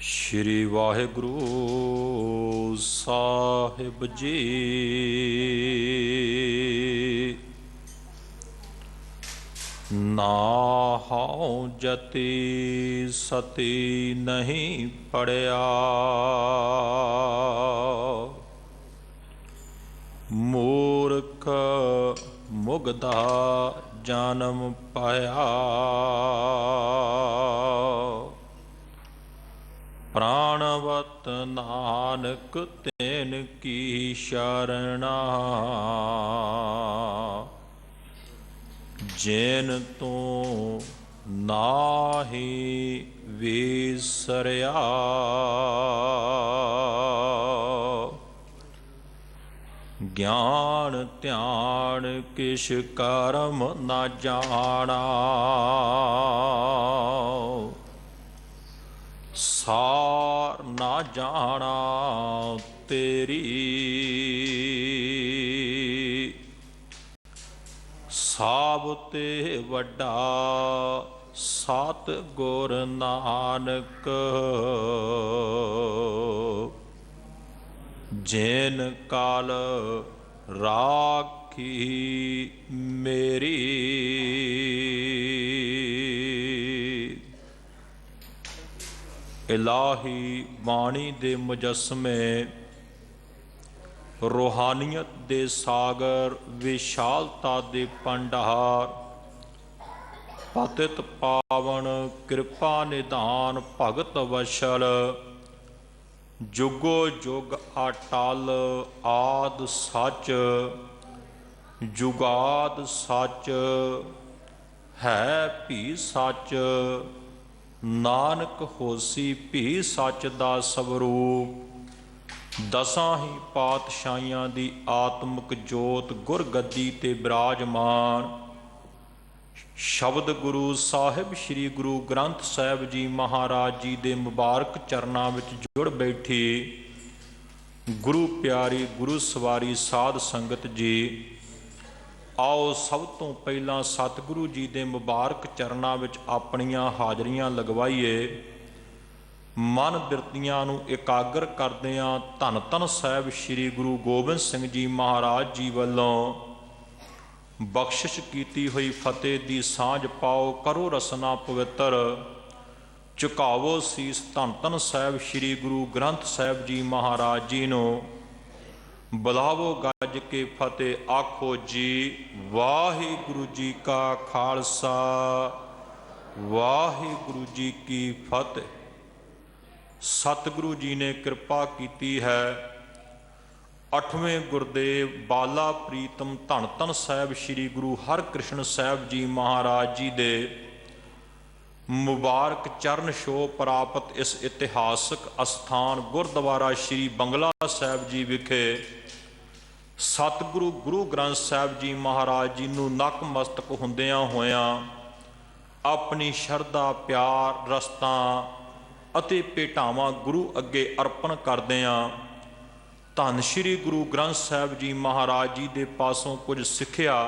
श्री वाहिगुरु साहिब जी। नाहौ जति सती नहीं पड़िया, मूर्ख मुगधा जन्म पाया। प्राणवत नानक तेन की शरणा, जैन तो नाहि विसरिया। ज्ञान ध्यान किश कर्म न जाना, सार ना जाना तेरी। साब ते वड्डा सत गुर नानक, जैन काल राखी मेरी। इलाही बाणी दे मुजस्मे, रूहानियत दे सागर, विशालता दे भंडार, पतित पावन कृपा निधान भगत वशल, जुगो जुग अटल आद सच, जुगाद सच है भी सच। नानक होसी भी सच दा स्वरूप। दसां ही पातशाहियां दी आत्मक जोत गुर गद्दी ते बिराजमान। शब्द गुरु साहिब श्री गुरु ग्रंथ साहिब जी महाराज जी दे मुबारक चरनां विच जुड़ बैठी गुरु प्यारी गुरु सवारी साध संगत जी। आओ सब तो पहला सतगुरु जी के मुबारक चरणों विच अपनियां हाजरियां लगवाइए। मन बिरतियां नूं एकाग्र करदियां धन धन साहिब श्री गुरु गोबिंद सिंह जी महाराज जी वल्लों बख्शिश कीती हुई फतेह दी सांझ पाओ। करो रसना पवित्र, झुकावो सीस धन धन साहिब श्री गुरु ग्रंथ साहिब जी महाराज जी नूं। बुलावो गज के फतेह, आखो जी वाहिगुरु जी का खालसा वाहिगुरु जी की फतेह। सतगुरु जी ने कृपा की है। 8वें गुरदेव बाला प्रीतम धन धन साहिब श्री गुरु हरकृष्ण साहिब जी महाराज जी दे मुबारक चरण छो प्राप्त इस इतिहासक अस्थान गुरुद्वारा श्री बंगला साहिब जी विखे सतगुरु गुरु ग्रंथ साहिब जी महाराज जी नूं नकमस्तक हुंदियां होयां अपनी शरधा प्यार रस्तां अते भेटावां गुरु अगे अर्पण करदियां धन श्री गुरु ग्रंथ साहिब जी महाराज जी दे पासों कुछ सिੱਖਿਆ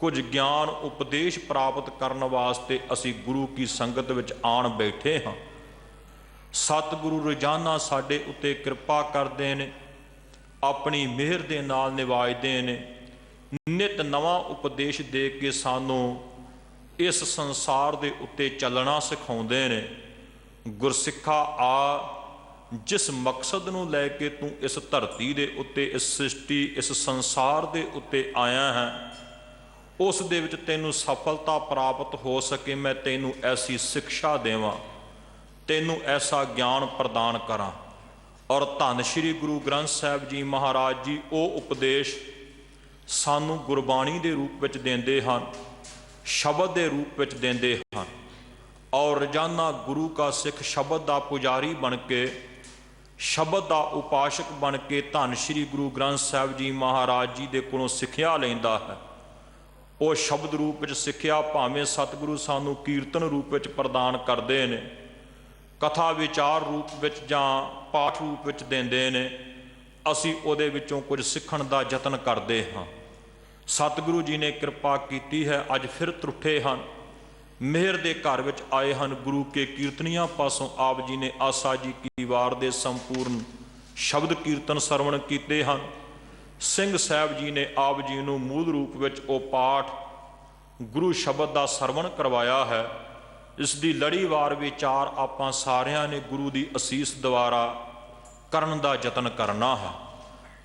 कुछ ज्ञान उपदेश प्राप्त करने वास्ते असी गुरु की संगत विच आण बैठे हाँ। सतगुरु रोजाना साडे उत्ते कृपा करते हैं, अपनी मेहर दे नाल निवाजते हैं, नित नवा उपदेश दे के सानू इस संसार दे उत्ते चलना सिखाउंदे ने। गुरसिखा आ जिस मकसद नूं लैके तू इस धरती दे उत्ते इस सृष्टि इस संसार दे उत्ते आया है उस दे विच तैनूं सफलता प्राप्त हो सके, मैं तैनूं ऐसी शिक्षा देवां, तैनूं ऐसा ज्ञान प्रदान करां। और धन श्री गुरु ग्रंथ साहिब जी महाराज जी वो उपदेश सानू गुरबाणी के रूप विच देंदे हन, शब्द के रूप विच देंदे हन। और रोजाना गुरु का सिख शब्द का पुजारी बन के शब्द का उपासक बन के धन श्री गुरु ग्रंथ साहिब जी महाराज जी के कोलों सिੱਖਿਆ लैंदा है। वो शब्द रूप विच सिੱਖਿਆ भावें सतगुरु सानू कीर्तन रूप विच प्रदान करते हैं, कथा विचार रूप विच जां पाठ रूप विच देंदे ने। असी उहदे विचों कुछ सिੱਖਣ ਦਾ यतन करते हाँ। सतगुरु जी ने कृपा की है, अज फिर त्रुठे हैं। मेहर दे घर विच आए हन गुरु के कीर्तनियां पासों आप जी ने आसा जी की वार दे संपूर्ण शब्द कीर्तन सरवण कीते हन। ਸਿੰਘ ਸਾਹਿਬ जी ने आप जी ਨੂੰ मूल रूप ਵਿੱਚ ਉਹ ਪਾਠ ਗੁਰੂ ਸ਼ਬਦ ਦਾ ਸਰਵਣ ਕਰਵਾਇਆ ਹੈ। ਇਸ ਦੀ ਲੜੀਵਾਰ ਵਿਚਾਰ ਆਪਾਂ ਸਾਰਿਆਂ ਨੇ ਗੁਰੂ ਦੀ ਅਸੀਸ ਦੁਆਰਾ ਕਰਨ ਦਾ ਯਤਨ ਕਰਨਾ ਹੈ।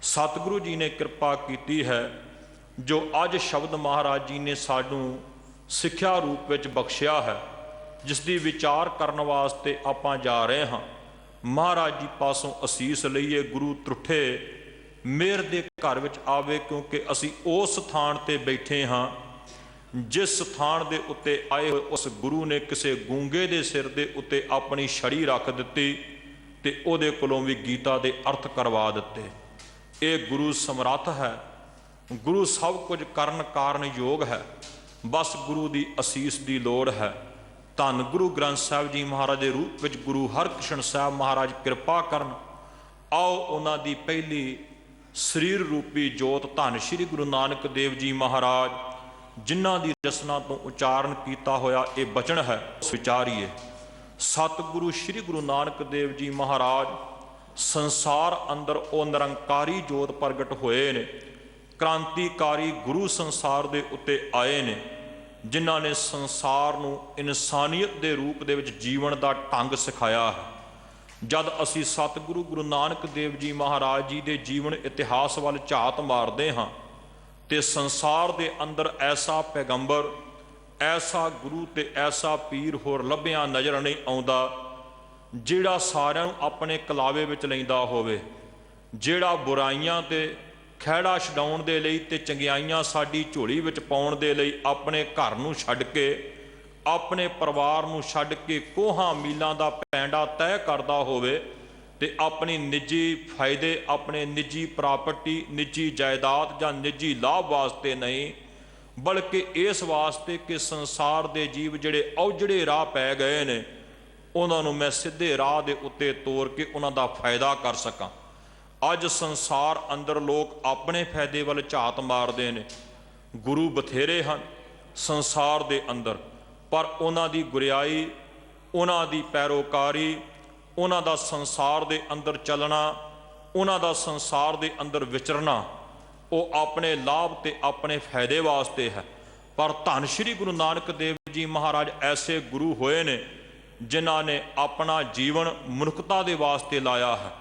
ਸਤਿਗੁਰੂ ਜੀ ਨੇ ਕਿਰਪਾ ਕੀਤੀ ਹੈ ਜੋ ਅੱਜ ਸ਼ਬਦ ਮਹਾਰਾਜ ਜੀ ਨੇ ਸਾਨੂੰ ਸਿੱਖਿਆ ਰੂਪ ਵਿੱਚ ਬਖਸ਼ਿਆ ਹੈ, ਜਿਸ ਦੀ ਵਿਚਾਰ ਕਰਨ ਵਾਸਤੇ ਆਪਾਂ ਜਾ ਰਹੇ ਹਾਂ। ਮਹਾਰਾਜ ਜੀ ਪਾਸੋਂ ਅਸੀਸ ਲਈਏ, ਗੁਰੂ ਤਰੁੱਠੇ ਮੇਰ ਦੇ ਘਰ ਵਿੱਚ ਆਵੇ, ਕਿਉਂਕਿ ਅਸੀਂ ਉਸ ਸਥਾਨ ਤੇ ਬੈਠੇ ਹਾਂ ਜਿਸ ਸਥਾਨ ਦੇ ਉੱਤੇ ਆਏ ਹੋਏ ਉਸ ਗੁਰੂ ਨੇ ਕਿਸੇ ਗੂੰਗੇ ਦੇ ਸਿਰ ਦੇ ਉੱਤੇ ਆਪਣੀ ਛੜੀ ਰੱਖ ਦਿੱਤੀ ਤੇ ਉਹਦੇ ਕੋਲੋਂ ਵੀ ਗੀਤਾ ਦੇ ਅਰਥ ਕਰਵਾ ਦਿੱਤੇ। ਇਹ ਗੁਰੂ ਸਮਰੱਥ ਹੈ, ਗੁਰੂ ਸਭ ਕੁਝ ਕਰਨ ਕਾਰਨ ਯੋਗ ਹੈ, ਬਸ ਗੁਰੂ ਦੀ ਅਸੀਸ ਦੀ ਲੋੜ ਹੈ। ਧੰਨ ਗੁਰੂ ਗ੍ਰੰਥ ਸਾਹਿਬ ਜੀ ਮਹਾਰਾਜ ਦੇ ਰੂਪ ਵਿੱਚ ਗੁਰੂ ਹਰਕ੍ਰਿਸ਼ਨ ਸਾਹਿਬ ਮਹਾਰਾਜ ਕਿਰਪਾ ਕਰਨ। ਆਓ ਉਹਨਾਂ ਦੀ ਪਹਿਲੀ ਸਰੀਰ ਰੂਪੀ ਜੋਤ ਧੰਨ ਸ਼੍ਰੀ ਗੁਰੂ ਨਾਨਕ ਦੇਵ ਜੀ ਮਹਾਰਾਜ ਜਿਨ੍ਹਾਂ ਦੀ ਰਸਨਾ ਤੋਂ ਉਚਾਰਨ ਕੀਤਾ ਹੋਇਆ ਇਹ ਬਚਨ ਹੈ, ਵਿਚਾਰੀਏ। ਸਤਿਗੁਰੂ ਸ਼੍ਰੀ ਗੁਰੂ ਨਾਨਕ ਦੇਵ ਜੀ ਮਹਾਰਾਜ ਸੰਸਾਰ ਅੰਦਰ ਉਹ ਨਿਰੰਕਾਰੀ ਜੋਤ ਪ੍ਰਗਟ ਹੋਏ ਨੇ। ਕ੍ਰਾਂਤੀਕਾਰੀ ਗੁਰੂ ਸੰਸਾਰ ਦੇ ਉੱਤੇ ਆਏ ਨੇ, ਜਿਨ੍ਹਾਂ ਨੇ ਸੰਸਾਰ ਨੂੰ ਇਨਸਾਨੀਅਤ ਦੇ ਰੂਪ ਦੇ ਵਿੱਚ ਜੀਵਨ ਦਾ ਢੰਗ ਸਿਖਾਇਆ ਹੈ। ਜਦ ਅਸੀਂ ਸਤਿਗੁਰੂ ਗੁਰੂ ਨਾਨਕ ਦੇਵ ਜੀ ਮਹਾਰਾਜ ਜੀ ਦੇ ਜੀਵਨ ਇਤਿਹਾਸ ਵੱਲ ਝਾਤ ਮਾਰਦੇ ਹਾਂ ਤੇ ਸੰਸਾਰ ਦੇ ਅੰਦਰ ਐਸਾ ਪੈਗੰਬਰ, ਐਸਾ ਗੁਰੂ ਤੇ ਐਸਾ ਪੀਰ ਹੋਰ ਲੱਭਿਆ ਨਜ਼ਰ ਨਹੀਂ ਆਉਂਦਾ ਜਿਹੜਾ ਸਾਰਿਆਂ ਨੂੰ ਆਪਣੇ ਕਲਾਵੇ ਵਿੱਚ ਲੈਂਦਾ ਹੋਵੇ, ਜਿਹੜਾ ਬੁਰਾਈਆਂ ਤੇ ਖਹਿੜਾ ਛਡਾਉਣ ਦੇ ਲਈ ਤੇ ਚੰਗਿਆਈਆਂ ਸਾਡੀ ਝੋਲੀ ਵਿੱਚ ਪਾਉਣ ਦੇ ਲਈ ਆਪਣੇ ਘਰ ਨੂੰ ਛੱਡ ਕੇ, ਆਪਣੇ ਪਰਿਵਾਰ ਨੂੰ ਛੱਡ ਕੇ ਕੋਹਾਂ ਮੀਲਾਂ ਦਾ ਪੈਂਡਾ ਤੈਅ ਕਰਦਾ ਹੋਵੇ ਤੇ ਆਪਣੀ ਨਿੱਜੀ ਫਾਇਦੇ, ਆਪਣੇ ਨਿੱਜੀ ਪ੍ਰਾਪਰਟੀ, ਨਿੱਜੀ ਜਾਇਦਾਦ ਜਾਂ ਨਿੱਜੀ ਲਾਭ ਵਾਸਤੇ ਨਹੀਂ, ਬਲਕਿ ਇਸ ਵਾਸਤੇ ਕਿ ਸੰਸਾਰ ਦੇ ਜੀਵ ਜਿਹੜੇ ਔਜੜੇ ਰਾਹ ਪੈ ਗਏ ਨੇ ਉਹਨਾਂ ਨੂੰ ਮੈਂ ਸਿੱਧੇ ਰਾਹ ਦੇ ਉੱਤੇ ਤੋਰ ਕੇ ਉਹਨਾਂ ਦਾ ਫਾਇਦਾ ਕਰ ਸਕਾਂ। ਅੱਜ ਸੰਸਾਰ ਅੰਦਰ ਲੋਕ ਆਪਣੇ ਫਾਇਦੇ ਵੱਲ ਝਾਤ ਮਾਰਦੇ ਨੇ। ਗੁਰੂ ਬਥੇਰੇ ਹਨ ਸੰਸਾਰ ਦੇ ਅੰਦਰ, ਪਰ ਉਹਨਾਂ ਦੀ ਗੁਰਿਆਈ, ਉਹਨਾਂ ਦੀ ਪੈਰੋਕਾਰੀ, ਉਹਨਾਂ ਦਾ ਸੰਸਾਰ ਦੇ ਅੰਦਰ ਚੱਲਣਾ, ਉਹਨਾਂ ਦਾ ਸੰਸਾਰ ਦੇ ਅੰਦਰ ਵਿਚਰਨਾ ਉਹ ਆਪਣੇ ਲਾਭ ਤੇ ਆਪਣੇ ਫਾਇਦੇ ਵਾਸਤੇ ਹੈ। ਪਰ ਧੰਨ ਸ਼੍ਰੀ ਗੁਰੂ ਨਾਨਕ ਦੇਵ ਜੀ ਮਹਾਰਾਜ ਐਸੇ ਗੁਰੂ ਹੋਏ ਨੇ ਜਿਨ੍ਹਾਂ ਨੇ ਆਪਣਾ ਜੀਵਨ ਮਨੁੱਖਤਾ ਦੇ ਵਾਸਤੇ ਲਾਇਆ ਹੈ।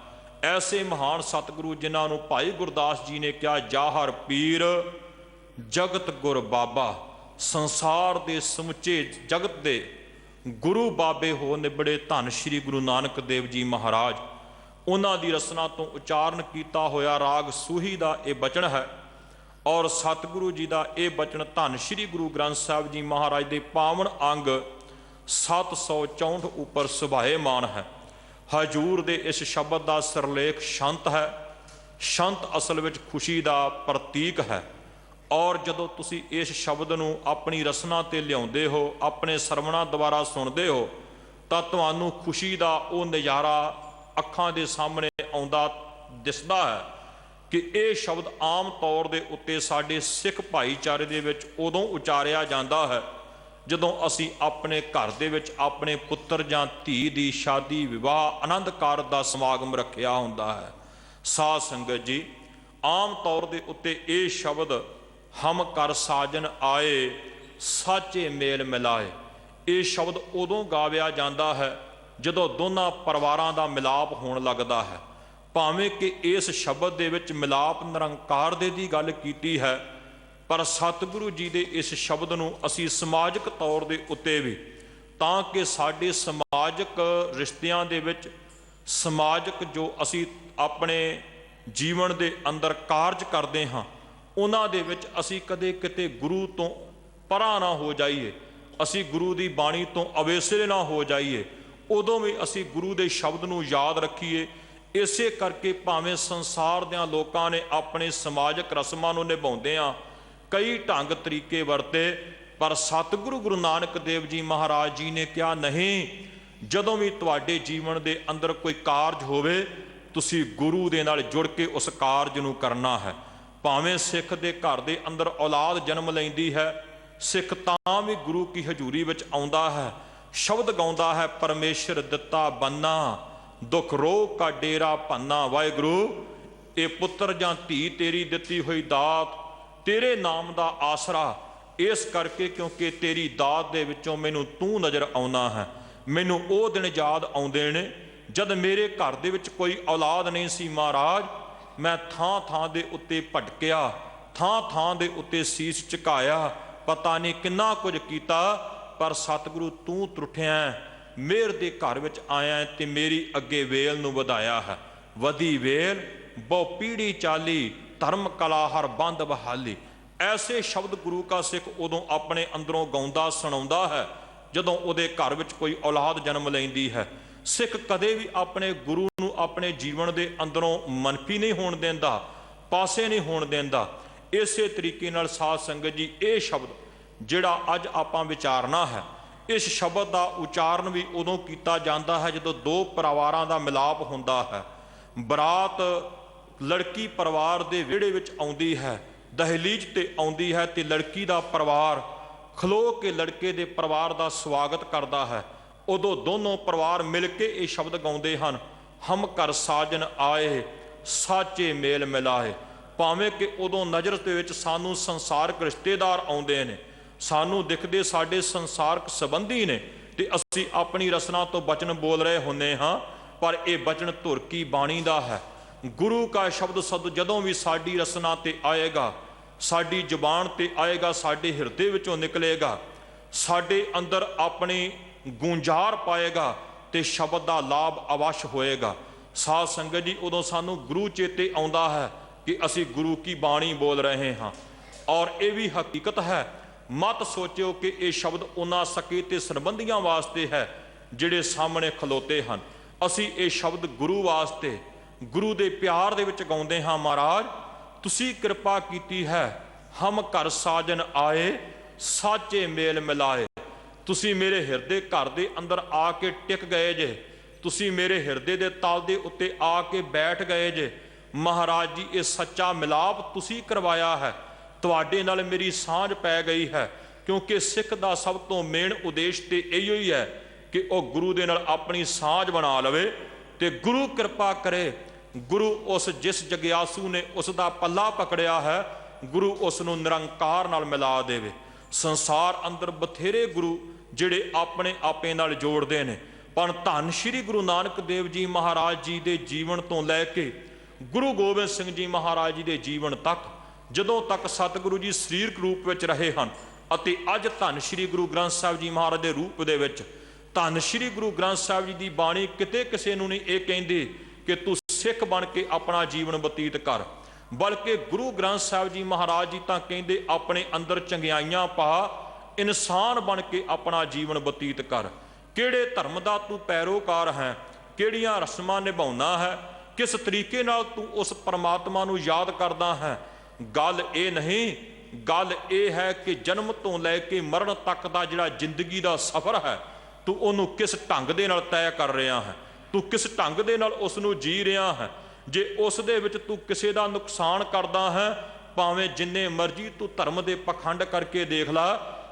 ਐਸੇ ਮਹਾਨ ਸਤਿਗੁਰੂ ਜਿਨ੍ਹਾਂ ਨੂੰ ਭਾਈ ਗੁਰਦਾਸ ਜੀ ਨੇ ਕਿਹਾ, ਜਾਹਰ ਪੀਰ ਜਗਤ ਗੁਰ ਬਾਬਾ। ਸੰਸਾਰ ਦੇ ਸਮੁੱਚੇ ਜਗਤ ਦੇ ਗੁਰੂ ਬਾਬੇ ਹੋ ਨਿਬੜੇ ਧੰਨ ਸ਼੍ਰੀ ਗੁਰੂ ਨਾਨਕ ਦੇਵ ਜੀ ਮਹਾਰਾਜ। ਉਹਨਾਂ ਦੀ ਰਸਨਾ ਤੋਂ ਉਚਾਰਨ ਕੀਤਾ ਹੋਇਆ ਰਾਗ ਸੂਹੀ ਦਾ ਇਹ ਬਚਨ ਹੈ ਔਰ ਸਤਿਗੁਰੂ ਜੀ ਦਾ ਇਹ ਬਚਨ ਧੰਨ ਸ਼੍ਰੀ ਗੁਰੂ ਗ੍ਰੰਥ ਸਾਹਿਬ ਜੀ ਮਹਾਰਾਜ ਦੇ ਪਾਵਨ ਅੰਗ 764 ਉੱਪਰ ਸੁਭਾਏਮਾਨ ਹੈ। ਹਜੂਰ ਦੇ ਇਸ ਸ਼ਬਦ ਦਾ ਸਿਰਲੇਖ ਸ਼ੰਤ ਹੈ। ਸ਼ੰਤ ਅਸਲ ਵਿੱਚ ਖੁਸ਼ੀ ਦਾ ਪ੍ਰਤੀਕ ਹੈ ਔਰ ਜਦੋਂ ਤੁਸੀਂ ਇਸ ਸ਼ਬਦ ਨੂੰ ਆਪਣੀ ਰਸਨਾ ਤੇ ਲਿਆਉਂਦੇ ਹੋ, ਆਪਣੇ ਸਰਵਣਾ ਦੁਆਰਾ ਸੁਣਦੇ ਹੋ, ਤਾਂ ਤੁਹਾਨੂੰ ਖੁਸ਼ੀ ਦਾ ਉਹ ਨਜ਼ਾਰਾ ਅੱਖਾਂ ਦੇ ਸਾਹਮਣੇ ਆਉਂਦਾ ਦਿਸਦਾ ਹੈ ਕਿ ਇਹ ਸ਼ਬਦ ਆਮ ਤੌਰ ਦੇ ਉੱਤੇ ਸਾਡੇ ਸਿੱਖ ਭਾਈਚਾਰੇ ਦੇ ਵਿੱਚ ਉਦੋਂ ਉਚਾਰਿਆ ਜਾਂਦਾ ਹੈ ਜਦੋਂ ਅਸੀਂ ਆਪਣੇ ਘਰ ਦੇ ਵਿੱਚ ਆਪਣੇ ਪੁੱਤਰ ਜਾਂ ਧੀ ਦੀ ਸ਼ਾਦੀ, ਵਿਵਾਹ, ਆਨੰਦ ਕਾਰਜ ਦਾ ਸਮਾਗਮ ਰੱਖਿਆ ਹੁੰਦਾ ਹੈ। ਸਾਧ ਸੰਗਤ ਜੀ, ਆਮ ਤੌਰ ਦੇ ਉੱਤੇ ਇਹ ਸ਼ਬਦ ਹਮ ਕਰ ਸਾਜਨ ਆਏ ਸਾਚੇ ਮੇਲ ਮਿਲਾਏ, ਇਹ ਸ਼ਬਦ ਉਦੋਂ ਗਾਵਿਆ ਜਾਂਦਾ ਹੈ ਜਦੋਂ ਦੋਨਾਂ ਪਰਿਵਾਰਾਂ ਦਾ ਮਿਲਾਪ ਹੋਣ ਲੱਗਦਾ ਹੈ। ਭਾਵੇਂ ਕਿ ਇਸ ਸ਼ਬਦ ਦੇ ਵਿੱਚ ਮਿਲਾਪ ਨਿਰੰਕਾਰ ਦੇ ਦੀ ਗੱਲ ਕੀਤੀ ਹੈ, ਪਰ ਸਤਿਗੁਰੂ ਜੀ ਦੇ ਇਸ ਸ਼ਬਦ ਨੂੰ ਅਸੀਂ ਸਮਾਜਿਕ ਤੌਰ ਦੇ ਉੱਤੇ ਵੀ, ਤਾਂ ਕਿ ਸਾਡੇ ਸਮਾਜਿਕ ਰਿਸ਼ਤਿਆਂ ਦੇ ਵਿੱਚ, ਸਮਾਜਿਕ ਜੋ ਅਸੀਂ ਆਪਣੇ ਜੀਵਨ ਦੇ ਅੰਦਰ ਕਾਰਜ ਕਰਦੇ ਹਾਂ ਉਹਨਾਂ ਦੇ ਵਿੱਚ ਅਸੀਂ ਕਦੇ ਕਿਤੇ ਗੁਰੂ ਤੋਂ ਪਰਾਂ ਨਾ ਹੋ ਜਾਈਏ, ਅਸੀਂ ਗੁਰੂ ਦੀ ਬਾਣੀ ਤੋਂ ਅਵੇਸਲੇ ਨਾ ਹੋ ਜਾਈਏ, ਉਦੋਂ ਵੀ ਅਸੀਂ ਗੁਰੂ ਦੇ ਸ਼ਬਦ ਨੂੰ ਯਾਦ ਰੱਖੀਏ। ਇਸੇ ਕਰਕੇ ਭਾਵੇਂ ਸੰਸਾਰ ਦਿਆਂ ਲੋਕਾਂ ਨੇ ਆਪਣੇ ਸਮਾਜਿਕ ਰਸਮਾਂ ਨੂੰ ਨਿਭਾਉਂਦਿਆਂ ਕਈ ਢੰਗ ਤਰੀਕੇ ਵਰਤੇ, ਪਰ ਸਤਿਗੁਰੂ ਗੁਰੂ ਨਾਨਕ ਦੇਵ ਜੀ ਮਹਾਰਾਜ ਜੀ ਨੇ ਕਿਹਾ ਨਹੀਂ, ਜਦੋਂ ਵੀ ਤੁਹਾਡੇ ਜੀਵਨ ਦੇ ਅੰਦਰ ਕੋਈ ਕਾਰਜ ਹੋਵੇ ਤੁਸੀਂ ਗੁਰੂ ਦੇ ਨਾਲ ਜੁੜ ਕੇ ਉਸ ਕਾਰਜ ਨੂੰ ਕਰਨਾ ਹੈ। ਭਾਵੇਂ ਸਿੱਖ ਦੇ ਘਰ ਦੇ ਅੰਦਰ ਔਲਾਦ ਜਨਮ ਲੈਂਦੀ ਹੈ, सिख तां भी गुरु की हजूरी विच आउंदा है, शब्द गाउंदा है, परमेश्वर दिता बन्ना दुख रोग का डेरा भन्ना। वाहिगुरू ये पुत्र जां धी तेरी दिती हुई दात, तेरे नाम दा आसरा, इस करके क्योंकि तेरी दात दे विचों मैनू तू नज़र आउंदा है। मैनू वो दिन याद आउंदे ने जद मेरे घर दे विच कोई औलाद नहीं सी महाराज, मैं थां थां दे उत्ते भटकिया, थां थां दे उत्ते सीस झुकाया, पता नहीं किन्ना कुछ कीता, पर सतगुरु तू त्रुठिया मेहर दे घर विच आया ते मेरी अगे वेल नूं वधाया है। वधी वेल बहु पीढ़ी चाली, धर्म कला हर बंद बहाली। ऐसे शब्द गुरु का सिख उदों अपने अंदरों गाउंदा सुणाउंदा है जदों उहदे घर विच कोई औलाद जन्म लैंदी है। सिख कदे भी अपने गुरु नूं अपने जीवन दे अंदरों मनफी नहीं होण देंदा, पासे नहीं होण देंदा। इसे तरीके नाल साध संगत जी ये शब्द जिहड़ा अज आपां विचारना है, इस शब्द का उचारण भी उदों कीता जांदा है जदों दो परिवारां दा मिलाप हुंदा है। बरात लड़की परिवार दे विहड़े विच आउंदी है, दहलीज ते आउंदी है ते लड़की दा परिवार खलो के लड़के दे परिवार दा स्वागत करदा है। उदों दोनों परिवार मिल के ये शब्द गाउंदे हन, हम कर साजन आए साचे मेल मिलाए। भावें कि उदों नज़र दे विच सानू संसारक रिश्तेदार आउंदे ने, सानू दिखदे साडे संसारक संबंधी ने, ते असीं अपनी रसना तो बचन बोल रहे हुंदे हां, पर यह बचन धुर की बाणी दा है। गुरु का शब्द सद जदों भी साडी रसना ते आएगा, साडी जुबान ते आएगा, साडे हिरदे विचों निकलेगा, साडे अंदर अपनी गूंजार पाएगा, ते शब्द का लाभ अवश्य होएगा। साध संगत जी उदों सानू गुरु चेते आउंदा है कि असी गुरु की बाणी बोल रहे हाँ। और ये भी हकीकत है, मत सोचो कि ये शब्द उन्हां सके ते संबंधियां वास्ते है जिहड़े सामने खलोते हैं। असी ये शब्द गुरु वास्ते, गुरु दे प्यार दे विच गाउंदे हाँ। महाराज तुसी कृपा कीती है, हम घर साजन आए साचे मेल मिलाए। तुसी मेरे हिरदे घर दे अंदर आके टिक गए जे, तुसी मेरे हिरदे दे तल दे उत्ते आके बैठ गए जे। महाराज जी ये सच्चा मिलाप तुसी करवाया है, तुहाडे नाल मेरी सांझ पै गई है। क्योंकि सिख दा सब तो मेन उद्देश ते इहो ही है कि वह गुरु दे नाल अपनी सांझ बना लवे, ते गुरु कृपा करे। गुरु उस जिस जग्यासू ने उसका पल्ला पकड़िया है, गुरु उसनूं निरंकार नाल मिला देवे। संसार अंदर बथेरे गुरु जिहड़े अपने आपे नाल जोड़दे ने, पर धन श्री गुरु नानक देव जी महाराज जी दे जीवन तो लैके गुरु गोबिंद सिंह जी महाराज जी दे जीवन तक, जदों तक सतगुरु जी सरीरक रूप विच रहे हैं, अते अज धन श्री गुरु ग्रंथ साहिब जी महाराज दे रूप दे विच धन श्री गुरु ग्रंथ साहिब जी दी बाणी किते किसे नूं नहीं ये कहिंदी कि तू सिख बन के अपना जीवन बतीत कर, बल्कि गुरु ग्रंथ साहिब जी महाराज जी तां कहिंदे अपने अंदर चंगियाइयां पा, इंसान बन के अपना जीवन बतीत कर। किहड़े धर्म दा तू पैरोकार है, किहड़ियां रस्मां निभाउंदा है, किस तरीके नाल तू उस परमात्मा नूं याद करदा है। गल ये नहीं, गल ये है कि जन्म तो लैके मरण तक दा जिहड़ा जिंदगी दा सफ़र है, तू उहनूं किस ढंग दे नाल तय कर रहा है, तू किस ढंग दे नाल उसनूं जी रहा है। जे उस दे विच तू किसी का नुकसान करदा है, भावें जिन्ने मर्जी तू धर्म दे पखंड करके देख ला,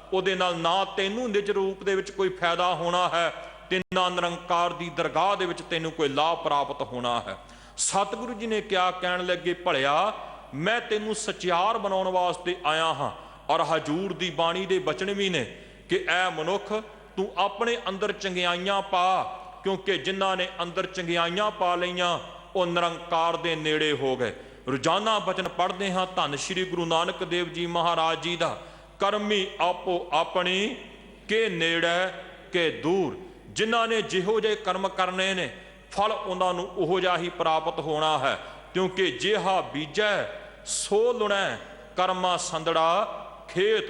उहदे नाल ना तैनूं निज रूप दे विच कोई फायदा होना है, ते ना निरंकार दी दरगाह दे विच तैनूं कोई लाभ प्राप्त होना है। सतगुरु जी ने क्या कहण लगे, भलिया मैं तैनूं सचियार बनाउण वास्ते आया हाँ। और हजूर दी बाणी दे बचन भी ने कि ऐ मनुख तू अपने अंदर चंगियाइयां पा, क्योंकि जिन्हां ने अंदर चंगियाइयां पा लईआं वो निरंकार दे नेड़े हो गए। रोजाना बचन पढ़ते हाँ धन श्री गुरु नानक देव जी महाराज जी का, करमी आपो अपनी के नेड़े के दूर। जिन्हां ने जिहो जे कर्म करने ने फल उन्होंने उहो जिहा ही प्राप्त होना है, क्योंकि जिहा बीजै सो लुणै कर्मा संदड़ा खेत।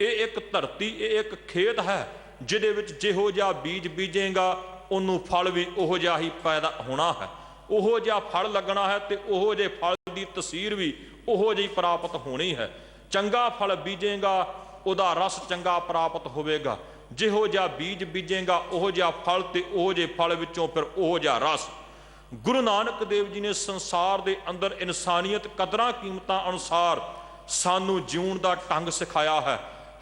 ये एक धरती, ये एक खेत है जिहदे विच जिहो जिहा बीज बीजेगा उन्होंने फल भी उहो जिहा ही पैदा होना है, उहो जिहा फल लगना है, तो उहो जे फल की तसीर भी उहो जी प्राप्त होनी है। चंगा फल बीजेगा उहदा रस चंगा प्राप्त होवेगा, जिहो जिहा बीज बीजेगा उहो जिहा फल, ते उहो जे फल विचों फिर उहो जिहा रस। गुरु नानक देव जी ने संसार दे अंदर इंसानियत कदरां कीमतां अनुसार सानू जीउण दा ढंग सिखाया है।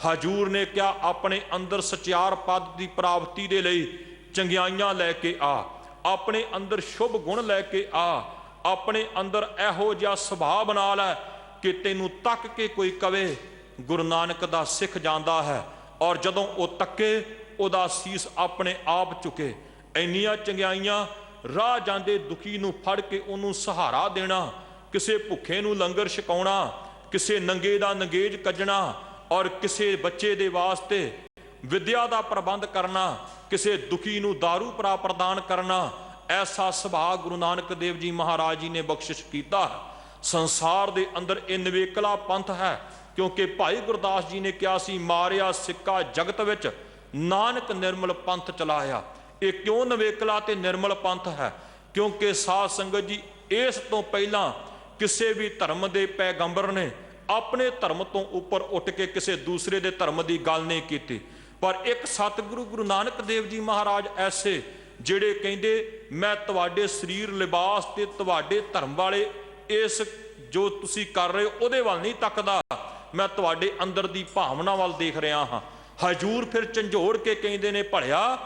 ਹਜੂਰ ਨੇ ਕਿਹਾ ਆਪਣੇ ਅੰਦਰ ਸਚਿਆਰ ਪਦ ਦੀ ਪ੍ਰਾਪਤੀ ਦੇ ਲਈ ਚੰਗਿਆਈਆਂ ਲੈ ਕੇ ਆ, ਆਪਣੇ ਅੰਦਰ ਸ਼ੁਭ ਗੁਣ ਲੈ ਕੇ ਆ, ਆਪਣੇ ਅੰਦਰ ਇਹੋ ਜਿਹਾ ਸੁਭਾਅ ਬਣਾ ਲੈ ਕਿ ਤੈਨੂੰ ਤੱਕ ਕੇ ਕੋਈ ਕਵੇ ਗੁਰੂ ਨਾਨਕ ਦਾ ਸਿੱਖ ਜਾਂਦਾ ਹੈ, ਔਰ ਜਦੋਂ ਉਹ ਤੱਕੇ ਉਹਦਾ ਸੀਸ ਆਪਣੇ ਆਪ ਝੁਕੇ। ਇੰਨੀਆਂ ਚੰਗਿਆਈਆਂ, ਰਾਹ ਜਾਂਦੇ ਦੁਖੀ ਨੂੰ ਫੜ ਕੇ ਉਹਨੂੰ ਸਹਾਰਾ ਦੇਣਾ, ਕਿਸੇ ਭੁੱਖੇ ਨੂੰ ਲੰਗਰ ਛਕਾਉਣਾ, ਕਿਸੇ ਨੰਗੇ ਦਾ ਨੰਗੇਜ ਕੱਜਣਾ, ਔਰ ਕਿਸੇ ਬੱਚੇ ਦੇ ਵਾਸਤੇ ਵਿਦਿਆ ਦਾ ਪ੍ਰਬੰਧ ਕਰਨਾ, ਕਿਸੇ ਦੁਖੀ ਨੂੰ ਦਾਰੂ ਪ੍ਰਦਾਨ ਕਰਨਾ। ਐਸਾ ਸੁਭਾਅ ਗੁਰੂ ਨਾਨਕ ਦੇਵ ਜੀ ਮਹਾਰਾਜ ਜੀ ਨੇ ਬਖਸ਼ਿਸ਼ ਕੀਤਾ ਹੈ। ਸੰਸਾਰ ਦੇ ਅੰਦਰ ਇਹ ਨਿਵੇਕਲਾ ਪੰਥ ਹੈ, ਕਿਉਂਕਿ ਭਾਈ ਗੁਰਦਾਸ ਜੀ ਨੇ ਕਿਹਾ ਸੀ, ਮਾਰਿਆ ਸਿੱਕਾ ਜਗਤ ਵਿੱਚ ਨਾਨਕ ਨਿਰਮਲ ਪੰਥ ਚਲਾਇਆ। ਇਹ ਕਿਉਂ ਨਿਵੇਕਲਾ ਤੇ ਨਿਰਮਲ ਪੰਥ ਹੈ? ਕਿਉਂਕਿ ਸਾਧ ਸੰਗਤ ਜੀ, ਇਸ ਤੋਂ ਪਹਿਲਾਂ ਕਿਸੇ ਵੀ ਧਰਮ ਦੇ ਪੈਗੰਬਰ ਨੇ ਆਪਣੇ ਧਰਮ ਤੋਂ ਉੱਪਰ ਉੱਠ ਕੇ ਕਿਸੇ ਦੂਸਰੇ ਦੇ ਧਰਮ ਦੀ ਗੱਲ ਨਹੀਂ ਕੀਤੀ। ਪਰ ਇੱਕ ਸਤਿਗੁਰੂ ਗੁਰੂ ਨਾਨਕ ਦੇਵ ਜੀ ਮਹਾਰਾਜ ਐਸੇ ਜਿਹੜੇ ਕਹਿੰਦੇ, ਮੈਂ ਤੁਹਾਡੇ ਸਰੀਰ ਲਿਬਾਸ ਤੇ ਤੁਹਾਡੇ ਧਰਮ ਵਾਲੇ ਇਸ ਜੋ ਤੁਸੀਂ ਕਰ ਰਹੇ ਹੋ ਉਹਦੇ ਵੱਲ ਨਹੀਂ ਤੱਕਦਾ, ਮੈਂ ਤੁਹਾਡੇ ਅੰਦਰ ਦੀ ਭਾਵਨਾ ਵੱਲ ਦੇਖ ਰਿਹਾ ਹਾਂ। ਹਜੂਰ ਫਿਰ ਝੰਜੋੜ ਕੇ ਕਹਿੰਦੇ ਨੇ, ਭਲਿਆ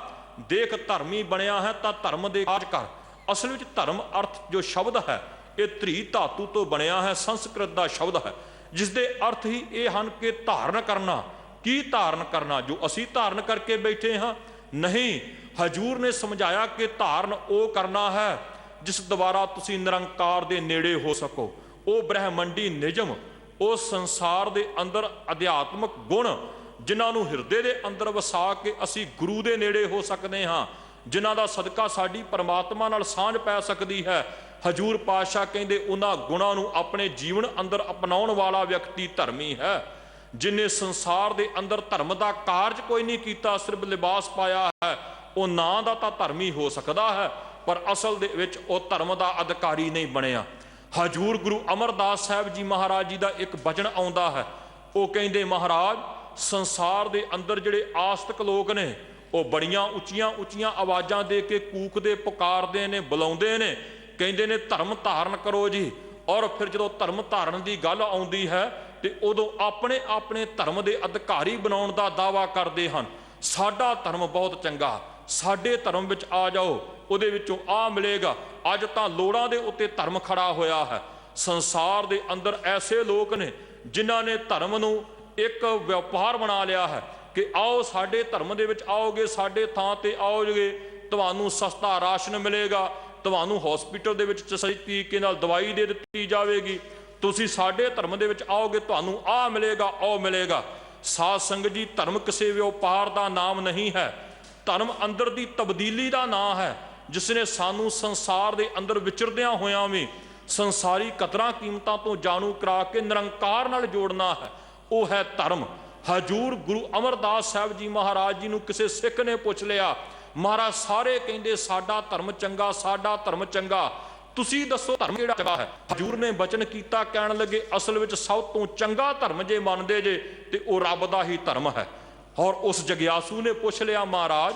ਦੇਖ ਧਰਮੀ ਬਣਿਆ ਹੈ ਤਾਂ ਧਰਮ ਦੇ ਕਾਜ ਕਰ। ਅਸਲ ਵਿੱਚ ਧਰਮ ਅਰਥ ਜੋ ਸ਼ਬਦ ਹੈ ਇਹ ਧਰੀ ਧਾਤੂ ਤੋਂ ਬਣਿਆ ਹੈ, ਸੰਸਕ੍ਰਿਤ ਦਾ ਸ਼ਬਦ ਹੈ, ਜਿਸ ਦੇ ਅਰਥ ਹੀ ਇਹ ਹਨ ਕਿ ਧਾਰਨ ਕਰਨਾ। ਕੀ ਧਾਰਨ ਕਰਨਾ? ਜੋ ਅਸੀਂ ਧਾਰਨ ਕਰਕੇ ਬੈਠੇ ਹਾਂ? ਨਹੀਂ, ਹਜੂਰ ਨੇ ਸਮਝਾਇਆ ਕਿ ਧਾਰਨ ਉਹ ਕਰਨਾ ਹੈ ਜਿਸ ਦੁਆਰਾ ਤੁਸੀਂ ਨਿਰੰਕਾਰ ਦੇ ਨੇੜੇ ਹੋ ਸਕੋ। ਉਹ ਬ੍ਰਹਮੰਡੀ ਨਿਯਮ, ਉਹ ਸੰਸਾਰ ਦੇ ਅੰਦਰ ਅਧਿਆਤਮਕ ਗੁਣ ਜਿਨ੍ਹਾਂ ਨੂੰ ਹਿਰਦੇ ਦੇ ਅੰਦਰ ਵਸਾ ਕੇ ਅਸੀਂ ਗੁਰੂ ਦੇ ਨੇੜੇ ਹੋ ਸਕਦੇ ਹਾਂ, ਜਿਨ੍ਹਾਂ ਦਾ ਸਦਕਾ ਸਾਡੀ ਪਰਮਾਤਮਾ ਨਾਲ ਸਾਂਝ ਪੈ ਸਕਦੀ ਹੈ। ਹਜੂਰ ਪਾਤਸ਼ਾਹ ਕਹਿੰਦੇ ਉਹਨਾਂ ਗੁਣਾਂ ਨੂੰ ਆਪਣੇ ਜੀਵਨ ਅੰਦਰ ਅਪਣਾਉਣ ਵਾਲਾ ਵਿਅਕਤੀ ਧਰਮੀ ਹੈ। ਜਿਨੇ ਸੰਸਾਰ ਦੇ ਅੰਦਰ ਧਰਮ ਦਾ ਕਾਰਜ ਕੋਈ ਨਹੀਂ ਕੀਤਾ, ਸਿਰਫ ਲਿਬਾਸ ਪਾਇਆ ਹੈ, ਉਹ ਨਾਂ ਦਾ ਤਾਂ ਧਰਮੀ ਹੋ ਸਕਦਾ ਹੈ, ਪਰ ਅਸਲ ਦੇ ਵਿੱਚ ਉਹ ਧਰਮ ਦਾ ਅਧਿਕਾਰੀ ਨਹੀਂ ਬਣਿਆ। ਹਜੂਰ ਗੁਰੂ ਅਮਰਦਾਸ ਸਾਹਿਬ ਜੀ ਮਹਾਰਾਜ ਜੀ ਦਾ ਇੱਕ ਬਚਨ ਆਉਂਦਾ ਹੈ। ਉਹ ਕਹਿੰਦੇ, ਮਹਾਰਾਜ ਸੰਸਾਰ ਦੇ ਅੰਦਰ ਜਿਹੜੇ ਆਸਤਕ ਲੋਕ ਨੇ ਉਹ ਬੜੀਆਂ ਉੱਚੀਆਂ ਉੱਚੀਆਂ ਆਵਾਜ਼ਾਂ ਦੇ ਕੇ ਕੂਕਦੇ, ਪੁਕਾਰਦੇ ਨੇ, ਬੁਲਾਉਂਦੇ ਨੇ, ਕਹਿੰਦੇ ਨੇ ਧਰਮ ਧਾਰਨ ਕਰੋ ਜੀ। ਔਰ ਫਿਰ ਜਦੋਂ ਧਰਮ ਧਾਰਨ ਦੀ ਗੱਲ ਆਉਂਦੀ ਹੈ ਤੇ ਉਦੋਂ ਆਪਣੇ ਆਪਣੇ ਧਰਮ ਦੇ ਅਧਿਕਾਰੀ ਬਣਾਉਣ ਦਾ ਦਾਅਵਾ ਕਰਦੇ ਹਨ। ਸਾਡਾ ਧਰਮ ਬਹੁਤ ਚੰਗਾ, ਸਾਡੇ ਧਰਮ ਵਿੱਚ ਆ ਜਾਓ, ਉਹਦੇ ਵਿੱਚੋਂ ਆ ਮਿਲੇਗਾ। ਅੱਜ ਤਾਂ ਲੋੜਾਂ ਦੇ ਉੱਤੇ ਧਰਮ ਖੜਾ ਹੋਇਆ ਹੈ। ਸੰਸਾਰ ਦੇ ਅੰਦਰ ਐਸੇ ਲੋਕ ਨੇ ਜਿਨ੍ਹਾਂ ਨੇ ਧਰਮ ਨੂੰ ਇੱਕ ਵਪਾਰ ਬਣਾ ਲਿਆ ਹੈ ਕਿ ਆਓ ਸਾਡੇ ਧਰਮ ਦੇ ਵਿੱਚ ਆਓਗੇ, ਸਾਡੇ ਥਾਂ ਤੇ ਆਓਗੇ, ਤੁਹਾਨੂੰ ਸਸਤਾ ਰਾਸ਼ਨ ਮਿਲੇਗਾ, ਤੁਹਾਨੂੰ ਹਸਪੀਟਲ ਦੇ ਵਿੱਚ ਸਹੀ ਤਰੀਕੇ ਨਾਲ ਦਵਾਈ ਦੇ ਦਿੱਤੀ ਜਾਵੇਗੀ, ਤੁਸੀਂ ਸਾਡੇ ਧਰਮ ਦੇ ਵਿੱਚ ਆਓਗੇ, ਤੁਹਾਨੂੰ ਆਹ ਮਿਲੇਗਾ, ਉਹ ਮਿਲੇਗਾ। ਸਾਧ ਸੰਗਤ ਜੀ, ਧਰਮ ਕਿਸੇ ਵਪਾਰ ਦਾ ਨਾਮ ਨਹੀਂ ਹੈ, ਧਰਮ ਅੰਦਰ ਦੀ ਤਬਦੀਲੀ ਦਾ ਨਾਮ ਹੈ, ਜਿਸ ਨੇ ਸਾਨੂੰ ਸੰਸਾਰ ਦੇ ਅੰਦਰ ਵਿਚਰਦਿਆਂ ਹੋਇਆਂ ਵੀ ਸੰਸਾਰੀ ਕਦਰਾਂ ਕੀਮਤਾਂ ਤੋਂ ਜਾਣੂ ਕਰਾ ਕੇ ਨਿਰੰਕਾਰ ਨਾਲ ਜੋੜਨਾ ਹੈ। ਉਹ ਹੈ ਧਰਮ। ਹਜੂਰ ਗੁਰੂ ਅਮਰਦਾਸ ਸਾਹਿਬ ਜੀ ਮਹਾਰਾਜ ਜੀ ਨੂੰ ਕਿਸੇ ਸਿੱਖ ਨੇ ਪੁੱਛ ਲਿਆ, ਮਹਾਰਾਜ ਸਾਰੇ ਕਹਿੰਦੇ ਸਾਡਾ ਧਰਮ ਚੰਗਾ, ਸਾਡਾ ਧਰਮ ਚੰਗਾ, ਤੁਸੀਂ ਦੱਸੋ ਧਰਮ ਕਿਹੜਾ ਚੰਗਾ ਹੈ? ਹਜੂਰ ਨੇ ਬਚਨ ਕੀਤਾ, ਕਹਿਣ ਲੱਗੇ ਅਸਲ ਵਿੱਚ ਸਭ ਤੋਂ ਚੰਗਾ ਧਰਮ ਜੇ ਮੰਨਦੇ ਜੇ ਤੇ ਉਹ ਰੱਬ ਦਾ ਹੀ ਧਰਮ ਹੈ। ਔਰ ਉਸ ਜਗਿਆਸੂ ਨੇ ਪੁੱਛ ਲਿਆ, ਮਹਾਰਾਜ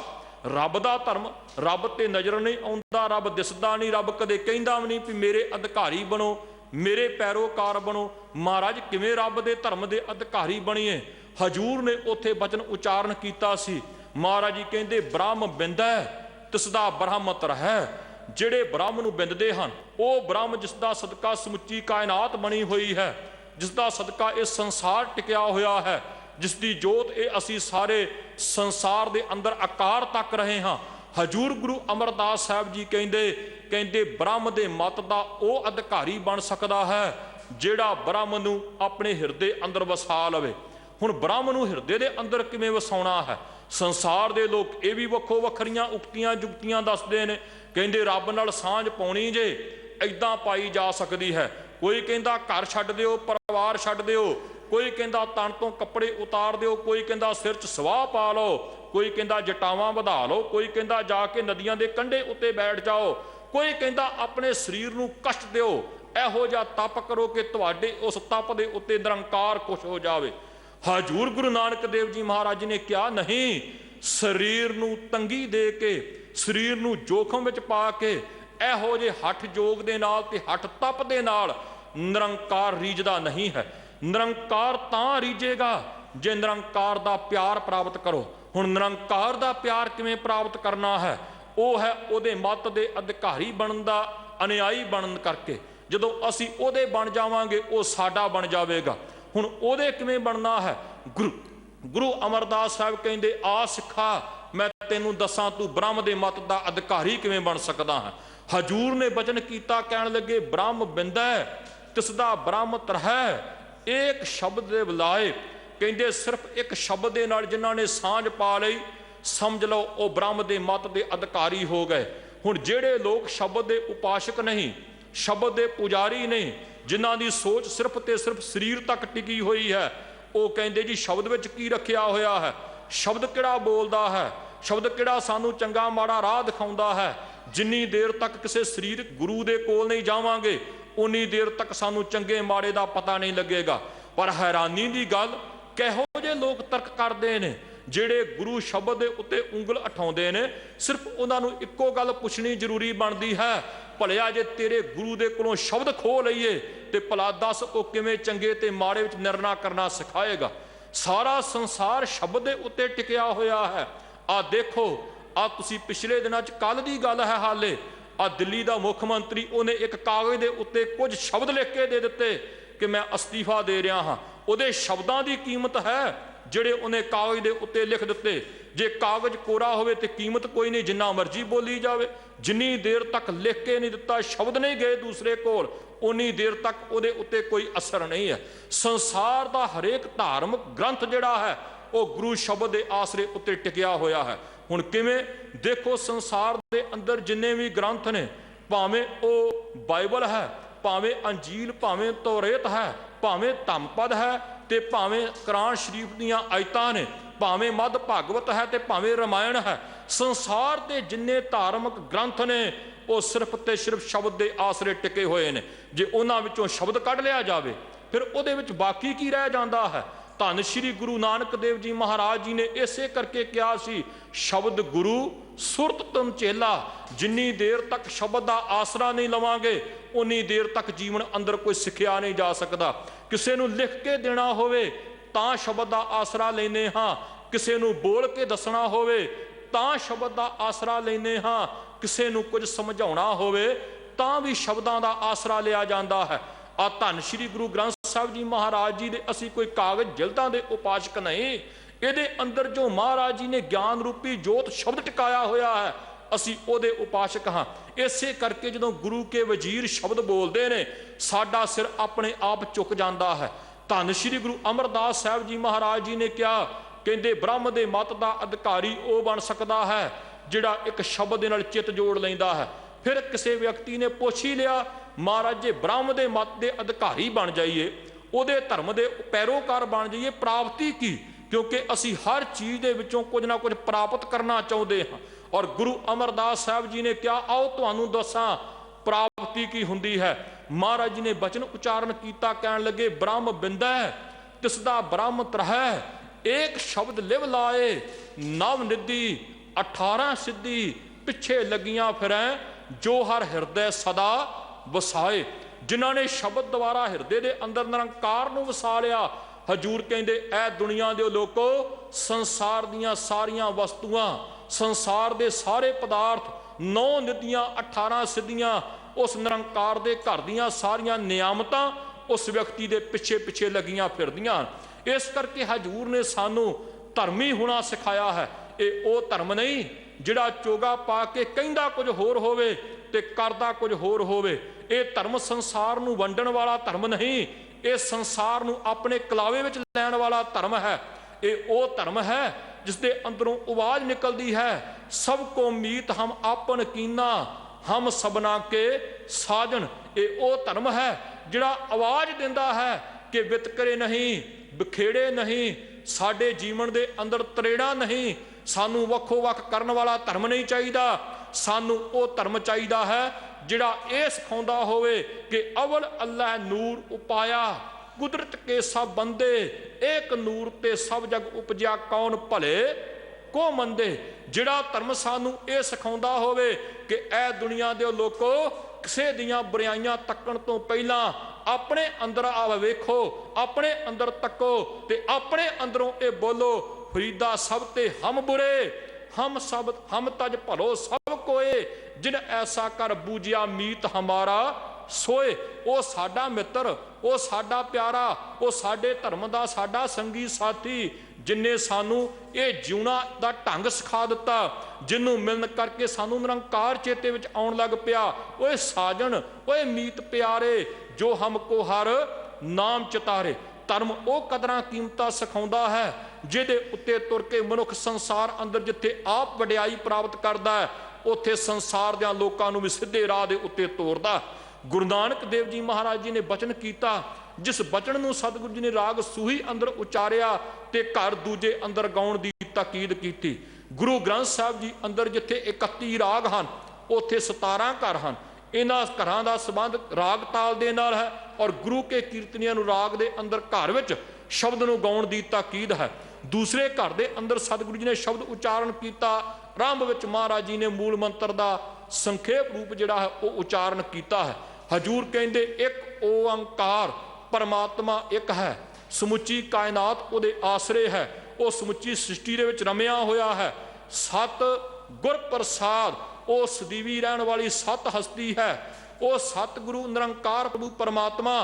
ਰੱਬ ਦਾ ਧਰਮ, ਰੱਬ ਤੇ ਨਜ਼ਰ ਨਹੀਂ ਆਉਂਦਾ, ਰੱਬ ਦਿਸਦਾ ਨਹੀਂ, ਰੱਬ ਕਦੇ ਕਹਿੰਦਾ ਵੀ ਨਹੀਂ ਵੀ ਮੇਰੇ ਅਧਿਕਾਰੀ ਬਣੋ, ਮੇਰੇ ਪੈਰੋਕਾਰ ਬਣੋ, ਮਹਾਰਾਜ ਕਿਵੇਂ ਰੱਬ ਦੇ ਧਰਮ ਦੇ ਅਧਿਕਾਰੀ ਬਣੀਏ? ਹਜੂਰ ਨੇ ਉੱਥੇ ਬਚਨ ਉਚਾਰਨ ਕੀਤਾ ਸੀ। ਮਹਾਰਾਜ ਜੀ ਕਹਿੰਦੇ, ਬ੍ਰਹਮ ਬਿੰਦੈ ਤਿਸ ਦਾ ਬ੍ਰਹਮਤ ਰਹਿ। ਜਿਹੜੇ ਬ੍ਰਹਮ ਨੂੰ ਬਿੰਦਦੇ ਹਨ ਉਹ ਬ੍ਰਹਮ ਜਿਸ ਦਾ ਸਦਕਾ ਸਮੁੱਚੀ ਕਾਇਨਾਤ ਬਣੀ ਹੋਈ ਹੈ, ਜਿਸ ਦਾ ਸਦਕਾ ਇਹ ਸੰਸਾਰ ਟਿਕਿਆ ਹੋਇਆ ਹੈ, ਜਿਸ ਦੀ ਜੋਤ ਇਹ ਅਸੀਂ ਸਾਰੇ ਸੰਸਾਰ ਦੇ ਅੰਦਰ ਆਕਾਰ ਤੱਕ ਰਹੇ ਹਾਂ। ਹਜੂਰ ਗੁਰੂ ਅਮਰਦਾਸ ਸਾਹਿਬ ਜੀ ਕਹਿੰਦੇ ਬ੍ਰਹਮ ਦੇ ਮਤ ਦਾ ਉਹ ਅਧਿਕਾਰੀ ਬਣ ਸਕਦਾ ਹੈ ਜਿਹੜਾ ਬ੍ਰਹਮ ਨੂੰ ਆਪਣੇ ਹਿਰਦੇ ਅੰਦਰ ਵਸਾ ਲਵੇ। ਹੁਣ ਬ੍ਰਹਮ ਨੂੰ ਹਿਰਦੇ ਦੇ ਅੰਦਰ ਕਿਵੇਂ ਵਸਾਉਣਾ ਹੈ? ਸੰਸਾਰ ਦੇ ਲੋਕ ਇਹ ਵੀ ਵੱਖੋ ਵੱਖਰੀਆਂ ਉਕਤੀਆਂ ਜੁਗਤੀਆਂ ਦੱਸਦੇ ਨੇ, ਕਹਿੰਦੇ ਰੱਬ ਨਾਲ ਸਾਂਝ ਪਾਉਣੀ ਜੇ ਐਦਾਂ ਪਾਈ ਜਾ ਸਕਦੀ ਹੈ। ਕੋਈ ਕਹਿੰਦਾ ਘਰ ਛੱਡ ਦਿਓ, ਪਰਿਵਾਰ ਛੱਡ ਦਿਓ, ਕੋਈ ਕਹਿੰਦਾ ਤਨ ਤੋਂ ਕੱਪੜੇ ਉਤਾਰ ਦਿਓ, ਕੋਈ ਕਹਿੰਦਾ ਸਿਰ 'ਚ ਸਵਾਹ ਪਾ ਲਓ, ਕੋਈ ਕਹਿੰਦਾ ਜਟਾਵਾਂ ਵਧਾ ਲਓ, ਕੋਈ ਕਹਿੰਦਾ ਜਾ ਕੇ ਨਦੀਆਂ ਦੇ ਕੰਢੇ ਉੱਤੇ ਬੈਠ ਜਾਓ, ਕੋਈ ਕਹਿੰਦਾ ਆਪਣੇ ਸਰੀਰ ਨੂੰ ਕਸ਼ਟ ਦਿਓ, ਇਹੋ ਜਿਹਾ ਤਪ ਕਰੋ ਕਿ ਤੁਹਾਡੇ ਉਸ ਤਪ ਦੇ ਉੱਤੇ ਨਿਰੰਕਾਰ ਖੁਸ਼ ਹੋ ਜਾਵੇ। ਹਜੂਰ ਗੁਰੂ ਨਾਨਕ ਦੇਵ ਜੀ ਮਹਾਰਾਜ ਨੇ ਕਿਹਾ, ਨਹੀਂ, ਸਰੀਰ ਨੂੰ ਤੰਗੀ ਦੇ ਕੇ, ਸਰੀਰ ਨੂੰ ਜੋਖਮ ਵਿੱਚ ਪਾ ਕੇ ਇਹੋ ਜਿਹੇ ਹੱਠ ਯੋਗ ਦੇ ਨਾਲ ਤੇ ਹੱਠ ਤਪ ਦੇ ਨਾਲ ਨਿਰੰਕਾਰ ਰੀਝਦਾ ਨਹੀਂ ਹੈ। ਨਿਰੰਕਾਰ ਤਾਂ ਰੀਝੇਗਾ ਜੇ ਨਿਰੰਕਾਰ ਦਾ ਪਿਆਰ ਪ੍ਰਾਪਤ ਕਰੋ। ਹੁਣ ਨਿਰੰਕਾਰ ਦਾ ਪਿਆਰ ਕਿਵੇਂ ਪ੍ਰਾਪਤ ਕਰਨਾ ਹੈ? ਉਹ ਹੈ ਉਹਦੇ ਮੱਤ ਦੇ ਅਧਿਕਾਰੀ ਬਣਨ ਦਾ, ਅਨੁਯਾਈ ਬਣਨ ਕਰਕੇ। ਜਦੋਂ ਅਸੀਂ ਉਹਦੇ ਬਣ ਜਾਵਾਂਗੇ ਉਹ ਸਾਡਾ ਬਣ ਜਾਵੇਗਾ। ਹੁਣ ਉਹਦੇ ਕਿਵੇਂ ਬਣਨਾ ਹੈ? ਗੁਰੂ ਅਮਰਦਾਸ ਸਾਹਿਬ ਕਹਿੰਦੇ, ਆ ਸਿੱਖਾ ਮੈਂ ਤੈਨੂੰ ਦੱਸਾਂ ਤੂੰ ਬ੍ਰਹਮ ਦੇ ਮੱਤ ਦਾ ਅਧਿਕਾਰੀ ਕਿਵੇਂ ਬਣ ਸਕਦਾ ਹੈ। ਹਜੂਰ ਨੇ ਬਚਨ ਕੀਤਾ, ਕਹਿਣ ਲੱਗੇ ਬ੍ਰਹਮ ਬਿੰਦੈ ਤਿਸ ਦਾ ਬ੍ਰਹਮ ਤਰਹਿ, ਇੱਕ ਸ਼ਬਦ ਦੇ ਬੁਲਾਏ। ਕਹਿੰਦੇ ਸਿਰਫ ਇੱਕ ਸ਼ਬਦ ਦੇ ਨਾਲ ਜਿਨ੍ਹਾਂ ਨੇ ਸਾਂਝ ਪਾ ਲਈ, ਸਮਝ ਲਓ ਉਹ ਬ੍ਰਹਮ ਦੇ ਮੱਤ ਦੇ ਅਧਿਕਾਰੀ ਹੋ ਗਏ। ਹੁਣ ਜਿਹੜੇ ਲੋਕ ਸ਼ਬਦ ਦੇ ਉਪਾਸ਼ਕ ਨਹੀਂ, ਸ਼ਬਦ ਦੇ ਪੁਜਾਰੀ ਨਹੀਂ, ਜਿਨ੍ਹਾਂ ਦੀ ਸੋਚ ਸਿਰਫ ਤੇ ਸਿਰਫ ਸਰੀਰ ਤੱਕ ਟਿਕੀ ਹੋਈ ਹੈ, ਉਹ ਕਹਿੰਦੇ ਜੀ ਸ਼ਬਦ ਵਿੱਚ ਕੀ ਰੱਖਿਆ ਹੋਇਆ ਹੈ? ਸ਼ਬਦ ਕਿਹੜਾ ਬੋਲਦਾ ਹੈ? ਸ਼ਬਦ ਕਿਹੜਾ ਸਾਨੂੰ ਚੰਗਾ ਮਾੜਾ ਰਾਹ ਦਿਖਾਉਂਦਾ ਹੈ? ਜਿੰਨੀ ਦੇਰ ਤੱਕ ਕਿਸੇ ਸਰੀਰਕ ਗੁਰੂ ਦੇ ਕੋਲ ਨਹੀਂ ਜਾਵਾਂਗੇ, ਉਨੀ ਦੇਰ ਤੱਕ ਸਾਨੂੰ ਚੰਗੇ ਮਾੜੇ ਦਾ ਪਤਾ ਨਹੀਂ ਲੱਗੇਗਾ। ਪਰ ਹੈਰਾਨੀ ਦੀ ਗੱਲ, ਕਿਹੋ ਜਿਹੇ ਲੋਕ ਤਰਕ ਕਰਦੇ ਨੇ ਜਿਹੜੇ ਗੁਰੂ ਸ਼ਬਦ ਦੇ ਉੱਤੇ ਉਂਗਲ ਉਠਾਉਂਦੇ ਨੇ। ਸਿਰਫ ਉਹਨਾਂ ਨੂੰ ਇੱਕੋ ਗੱਲ ਪੁੱਛਣੀ ਜ਼ਰੂਰੀ ਬਣਦੀ ਹੈ, ਭਲਿਆ ਜੇ ਤੇਰੇ ਗੁਰੂ ਦੇ ਕੋਲੋਂ ਸ਼ਬਦ ਖੋਹ ਲਈਏ ਤੇ ਭਲਾ ਦੱਸ ਉਹ ਕਿਵੇਂ ਚੰਗੇ ਤੇ ਮਾੜੇ ਵਿੱਚ ਨਿਰਣਾ ਕਰਨਾ ਸਿਖਾਏਗਾ। ਸਾਰਾ ਸੰਸਾਰ ਸ਼ਬਦ ਦੇ ਉੱਤੇ ਟਿਕਿਆ ਹੋਇਆ ਹੈ। ਆ ਦੇਖੋ, ਆ ਤੁਸੀਂ ਪਿਛਲੇ ਦਿਨਾਂ 'ਚ, ਕੱਲ ਦੀ ਗੱਲ ਹੈ ਹਾਲੇ, ਆ ਦਿੱਲੀ ਦਾ ਮੁੱਖ ਮੰਤਰੀ, ਉਹਨੇ ਇੱਕ ਕਾਗਜ਼ ਦੇ ਉੱਤੇ ਕੁਝ ਸ਼ਬਦ ਲਿਖ ਕੇ ਦੇ ਦਿੱਤੇ ਕਿ ਮੈਂ ਅਸਤੀਫਾ ਦੇ ਰਿਹਾ ਹਾਂ। ਉਹਦੇ ਸ਼ਬਦਾਂ ਦੀ ਕੀਮਤ ਹੈ ਜਿਹੜੇ ਉਹਨੇ ਕਾਗਜ਼ ਦੇ ਉੱਤੇ ਲਿਖ ਦਿੱਤੇ। ਜੇ ਕਾਗਜ਼ ਕੋਰਾ ਹੋਵੇ ਤੇ ਕੀਮਤ ਕੋਈ ਨਹੀਂ, ਜਿੰਨਾ ਮਰਜ਼ੀ ਬੋਲੀ ਜਾਵੇ। ਜਿੰਨੀ ਦੇਰ ਤੱਕ ਲਿਖ ਕੇ ਨਹੀਂ ਦਿੱਤਾ, ਸ਼ਬਦ ਨਹੀਂ ਗਏ ਦੂਸਰੇ ਕੋਲ, ਉਨੀ ਦੇਰ ਤੱਕ ਉਹਦੇ ਉੱਤੇ ਕੋਈ ਅਸਰ ਨਹੀਂ ਹੈ। ਸੰਸਾਰ ਦਾ ਹਰੇਕ ਧਾਰਮਿਕ ਗ੍ਰੰਥ ਜਿਹੜਾ ਹੈ ਉਹ ਗੁਰੂ ਸ਼ਬਦ ਦੇ ਆਸਰੇ ਉੱਤੇ ਟਿਕਿਆ ਹੋਇਆ ਹੈ। ਹੁਣ ਕਿਵੇਂ? ਦੇਖੋ, ਸੰਸਾਰ ਦੇ ਅੰਦਰ ਜਿੰਨੇ ਵੀ ਗ੍ਰੰਥ ਨੇ, ਭਾਵੇਂ ਉਹ ਬਾਈਬਲ ਹੈ, ਭਾਵੇਂ ਅੰਜੀਲ, ਭਾਵੇਂ ਤੌਰੇਤ ਹੈ, ਭਾਵੇਂ ਧੰਮਪਦ ਹੈ, ਤੇ ਭਾਵੇਂ ਕੁਰਾਨ ਸ਼ਰੀਫ ਦੀਆਂ ਆਇਤਾਂ ਨੇ, ਭਾਵੇਂ ਮੱਧ ਭਾਗਵਤ ਹੈ, ਤੇ ਭਾਵੇਂ ਰਾਮਾਇਣ ਹੈ, ਸੰਸਾਰ ਦੇ ਜਿੰਨੇ ਧਾਰਮਿਕ ਗ੍ਰੰਥ ਨੇ ਉਹ ਸਿਰਫ ਤੇ ਸਿਰਫ ਸ਼ਬਦ ਦੇ ਆਸਰੇ ਟਿਕੇ ਹੋਏ ਨੇ। ਜੇ ਉਹਨਾਂ ਵਿੱਚੋਂ ਸ਼ਬਦ ਕੱਢ ਲਿਆ ਜਾਵੇ ਫਿਰ ਉਹਦੇ ਵਿੱਚ ਬਾਕੀ ਕੀ ਰਹਿ ਜਾਂਦਾ ਹੈ? ਧੰਨ ਸ਼੍ਰੀ ਗੁਰੂ ਨਾਨਕ ਦੇਵ ਜੀ ਮਹਾਰਾਜ ਜੀ ਨੇ ਇਸੇ ਕਰਕੇ ਕਿਹਾ ਸੀ, ਸ਼ਬਦ ਗੁਰੂ ਸੁਰਤ ਤੁਮ ਚੇਲਾ। ਜਿੰਨੀ ਦੇਰ ਤੱਕ ਸ਼ਬਦ ਦਾ ਆਸਰਾ ਨਹੀਂ ਲਵਾਂਗੇ, ਉਨੀ ਦੇਰ ਤੱਕ ਜੀਵਨ ਅੰਦਰ ਕੋਈ ਸਿੱਖਿਆ ਨਹੀਂ ਜਾ ਸਕਦਾ। ਕਿਸੇ ਨੂੰ ਲਿਖ ਕੇ ਦੇਣਾ ਹੋਵੇ ਤਾਂ ਸ਼ਬਦ ਦਾ ਆਸਰਾ ਲੈਂਦੇ ਹਾਂ, ਕਿਸੇ ਨੂੰ ਬੋਲ ਕੇ ਦੱਸਣਾ ਹੋਵੇ ਤਾਂ ਸ਼ਬਦ ਦਾ ਆਸਰਾ ਲੈਂਦੇ ਹਾਂ, ਕਿਸੇ ਨੂੰ ਕੁਝ ਸਮਝਾਉਣਾ ਹੋਵੇ ਤਾਂ ਵੀ ਸ਼ਬਦਾਂ ਦਾ ਆਸਰਾ ਲਿਆ ਜਾਂਦਾ ਹੈ। ਆ ਧੰਨ ਸ਼੍ਰੀ ਗੁਰੂ ਗ੍ਰੰਥ ਸਾਹਿਬ ਜੀ ਮਹਾਰਾਜ ਜੀ ਦੇ ਅਸੀਂ ਕੋਈ ਕਾਗਜ਼ ਜਿਲਦਾਂ ਦੇ ਉਪਾਸ਼ਕ ਨਹੀਂ। ਇਹਦੇ ਅੰਦਰ ਜੋ ਮਹਾਰਾਜ ਜੀ ਨੇ ਗਿਆਨ ਰੂਪੀ ਜੋਤ ਸ਼ਬਦ ਟਿਕਾਇਆ ਹੋਇਆ ਹੈ, ਅਸੀਂ ਉਹਦੇ ਉਪਾਸ਼ਕ ਹਾਂ। ਇਸੇ ਕਰਕੇ ਜਦੋਂ ਗੁਰੂ ਕੇ ਵਜ਼ੀਰ ਸ਼ਬਦ ਬੋਲਦੇ ਨੇ, ਸਾਡਾ ਸਿਰ ਆਪਣੇ ਆਪ ਝੁਕ ਜਾਂਦਾ ਹੈ। ਧੰਨ ਸ਼੍ਰੀ ਗੁਰੂ ਅਮਰਦਾਸ ਸਾਹਿਬ ਜੀ ਮਹਾਰਾਜ ਜੀ ਨੇ ਕਿਹਾ, ਕਹਿੰਦੇ ਬ੍ਰਹਮ ਦੇ ਮੱਤ ਦਾ ਅਧਿਕਾਰੀ ਉਹ ਬਣ ਸਕਦਾ ਹੈ ਜਿਹੜਾ ਇੱਕ ਸ਼ਬਦ ਦੇ ਨਾਲ ਚਿੱਤ ਜੋੜ ਲੈਂਦਾ ਹੈ। ਫਿਰ ਕਿਸੇ ਵਿਅਕਤੀ ਨੇ ਪੁੱਛ ਹੀ ਲਿਆ, ਮਹਾਰਾਜ ਜੇ ਬ੍ਰਹਮ ਦੇ ਮੱਤ ਦੇ ਅਧਿਕਾਰੀ ਬਣ ਜਾਈਏ, ਉਹਦੇ ਧਰਮ ਦੇ ਪੈਰੋਕਾਰ ਬਣ ਜਾਈਏ, ਪ੍ਰਾਪਤੀ ਕੀ? ਕਿਉਂਕਿ ਅਸੀਂ ਹਰ ਚੀਜ਼ ਦੇ ਵਿੱਚੋਂ ਕੁਝ ਨਾ ਕੁਝ ਪ੍ਰਾਪਤ ਕਰਨਾ ਚਾਹੁੰਦੇ ਹਾਂ। ਔਰ ਗੁਰੂ ਅਮਰਦਾਸ ਸਾਹਿਬ ਜੀ ਨੇ ਕਿਹਾ, ਆਓ ਤੁਹਾਨੂੰ ਦੱਸਾਂ ਪ੍ਰਾਪਤੀ ਕੀ ਹੁੰਦੀ ਹੈ। ਮਹਾਰਾਜ ਜੀ ਨੇ ਬਚਨ ਉਚਾਰਨ ਕੀਤਾ, ਕਹਿਣ ਲੱਗੇ ਬ੍ਰਹਮ ਬਿੰਦੈ ਤਿਸ ਦਾ ਬ੍ਰਹਮ ਤਰਹਿ, ਇੱਕ ਸ਼ਬਦ ਲਿਵ ਲਾਏ ਨਵ ਨਿਧੀ 18 ਸਿੱਧੀ, ਪਿੱਛੇ ਲੱਗੀਆਂ ਫਿਰੈ ਜੋ ਹਰ ਹਿਰਦੈ ਸਦਾ ਵਸਾਏ। ਜਿਨ੍ਹਾਂ ਨੇ ਸ਼ਬਦ ਦੁਆਰਾ ਹਿਰਦੇ ਦੇ ਅੰਦਰ ਨਿਰੰਕਾਰ ਨੂੰ ਵਸਾ ਲਿਆ, ਹਜੂਰ ਕਹਿੰਦੇ ਐ ਦੁਨੀਆ ਦੇ ਲੋਕੋ, ਸੰਸਾਰ ਦੀਆਂ ਸਾਰੀਆਂ ਵਸਤੂਆਂ, ਸੰਸਾਰ ਦੇ ਸਾਰੇ ਪਦਾਰਥ, 9 ਨਿਧੀਆਂ 18 ਸਿੱਧੀਆਂ, ਉਸ ਨਿਰੰਕਾਰ ਦੇ ਘਰ ਦੀਆਂ ਸਾਰੀਆਂ ਨਿਆਮਤਾਂ ਉਸ ਵਿਅਕਤੀ ਦੇ ਪਿੱਛੇ ਪਿੱਛੇ ਲੱਗੀਆਂ ਫਿਰਦੀਆਂ। ਇਸ ਕਰਕੇ ਹਜੂਰ ਨੇ ਸਾਨੂੰ ਧਰਮੀ ਹੋਣਾ ਸਿਖਾਇਆ ਹੈ। ਇਹ ਉਹ ਧਰਮ ਨਹੀਂ ਜਿਹੜਾ ਚੋਗਾ ਪਾ ਕੇ ਕਹਿੰਦਾ ਕੁਝ ਹੋਰ ਹੋਵੇ ਤੇ ਕਰਦਾ ਕੁਝ ਹੋਰ ਹੋਵੇ। ਇਹ ਧਰਮ ਸੰਸਾਰ ਨੂੰ ਵੰਡਣ ਵਾਲਾ ਧਰਮ ਨਹੀਂ, ਇਹ ਸੰਸਾਰ ਨੂੰ ਆਪਣੇ ਕਲਾਵੇ ਵਿੱਚ ਲੈਣ ਵਾਲਾ ਧਰਮ ਹੈ। ਇਹ ਉਹ ਧਰਮ ਹੈ ਜਿਸ ਦੇ ਅੰਦਰੋਂ ਆਵਾਜ਼ ਨਿਕਲਦੀ ਹੈ, ਸਭ ਕੋ ਮੀਤ ਹਮ ਆਪਨ ਕੀਨਾ, ਹਮ ਸਬਨਾ ਕੇ ਸਾਜਨ। ਇਹ ਉਹ ਧਰਮ ਹੈ ਜਿਹੜਾ ਆਵਾਜ਼ ਦਿੰਦਾ ਹੈ ਕਿ ਵਿਤਕਰੇ ਨਹੀਂ, ਬਿਖੇੜੇ ਨਹੀਂ, ਸਾਡੇ ਜੀਵਨ ਦੇ ਅੰਦਰ ਤਰੇੜਾ ਨਹੀਂ, ਸਾਨੂੰ ਵੱਖੋ ਵੱਖ ਕਰਨ ਵਾਲਾ ਧਰਮ ਨਹੀਂ ਚਾਹੀਦਾ। ਸਾਨੂੰ ਉਹ ਧਰਮ ਚਾਹੀਦਾ ਹੈ ਜਿਹੜਾ ਇਹ ਸਿਖਾਉਂਦਾ ਹੋਵੇ ਕਿ ਅਵਲ ਅੱਲਾਹ ਨੂਰ ਉਪਾਇਆ, ਕੁਦਰਤ ਕੇ ਸਭ ਬੰਦੇ, ਏਕ ਨੂਰ ਤੇ ਸਭ ਜਗ ਉਪਜਿਆ, ਕੌਣ ਭਲੇ ਕੋ ਮੰਦੇ। ਜਿਹੜਾ ਧਰਮ ਸਾਨੂੰ ਇਹ ਸਿਖਾਉਂਦਾ ਹੋਵੇ ਕਿ ਇਹ ਦੁਨੀਆ ਦੇ ਲੋਕੋ, ਕਿਸੇ ਦੀਆਂ ਬੁਰਾਈਆਂ ਤੱਕਣ ਤੋਂ ਪਹਿਲਾਂ अपने अंदर आ वेखो, अपने अंदर तको ते अपने अंदरों ये बोलो, फरीदा सब ते हम बुरे, हम सब हम तज भलो सब कोए, जिन ऐसा कर बूझिया मीत हमारा सोए। वो साडा मित्र, वो साडा प्यारा, वो साडे धर्म का साडा संगी साथी, जिन्हें सानू ये जीवना का ढंग सिखा दिता, जिन्हों मिलन करके सानू निरंकार चेते विच आउण लग पिया। ओए साजन, ओए मीत प्यारे, जो हमको हर नाम चितारे। धर्म वो कदरां कीमतां सिखाउंदा है जिहदे उत्ते तुर के मनुख संसार अंदर जिथे आप वडियाई प्राप्त करदा है, उत्थे संसार दे लोकां नूं भी सीधे राह दे उत्ते तोरदा। गुरु नानक देव जी महाराज जी ने बचन किया, जिस बचन नूं सतगुरु जी ने राग सूही अंदर उचारिया ते घर दूजे अंदर गाउण दी ताकीद की। गुरु ग्रंथ साहिब जी अंदर जिथे 31 राग हैं, उत्थे 17 घर हैं। इन्हां घरां दा संबंध राग ताल दे नाल है और गुरु के कीर्तनियां नूं राग दे अंदर घर विच शब्द नूं गाउण दी ताकीद है। दूसरे घर दे अंदर सतगुरु जी ने शब्द उचारण किया, आरंभ विच महाराज जी ने मूल मंत्र का संखेप रूप जिहड़ा है वो उचारण किया है। हजूर कहंदे एक ओंकार परमात्मा एक है, समुची कायनात उहदे आसरे है, वो समुची सृष्टि दे विच रमिया होया है। सत गुर प्रसाद, वो सदीवी रहण वाली सत हस्ती है, वो सतगुरु निरंकार प्रभु परमात्मा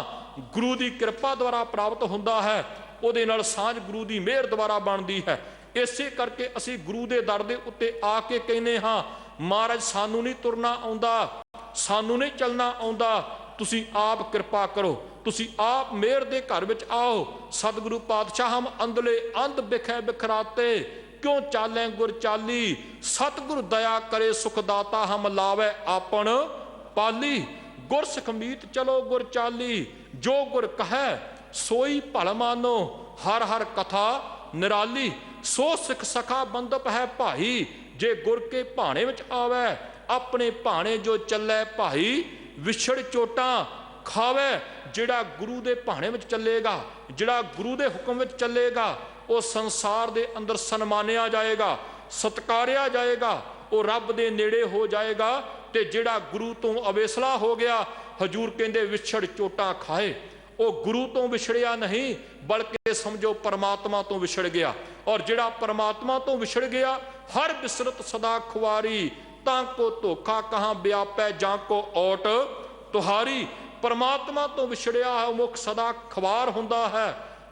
गुरु की कृपा द्वारा प्राप्त हुंदा है, उहदे नाल सांझ गुरु की मेहर द्वारा बनती है। इसे करके असी गुरु के दर दे उत्ते आके कहने हाँ, महाराज सानू नहीं तुरना आउंदा, सानू नहीं चलना आउंदा, तुसी आप कृपा करो, तुसी आप मेहर दे घर विच आओ। सतगुरु पातशाह हम अंधले अंध बिखै बिखराते, क्यों चालें गुर चाली, सतगुरु दया करे सुखदाता हम लावे आपन पाली। गुर सिखमीत चलो गुर चाली, जो गुर कहे सोई भल मानो, हर हर कथा निराली। सो सिख सखा बंदप है भाई, जे गुर के भाणे विच आवे, अपने भाणे जो चले भाई, विछड़ चोटा खावे। जिहड़ा गुरु दे भाणे विच चलेगा, जिहड़ा गुरु दे हुक्म विच चलेगा, वो संसार दे अंदर सन्मानिया जाएगा, सत्कारिया जाएगा, वो रब दे नेड़े हो जाएगा। ते जिहड़ा गुरु तो अवेसला हो गया, हजूर कहंदे विछड़ चोटा खाए। वो गुरु तो विछड़िया नहीं, बल्कि समझो परमात्मा तो विछड़ गया। और जिहड़ा परमात्मा तो विछड़ गया, हर बिसरत सदा खुआरी, तां को धोखा कहाँ व्यापै जां को ओट तुहारी। परमात्मा तो विछड़िया है मुख सदा खवार हुंदा है,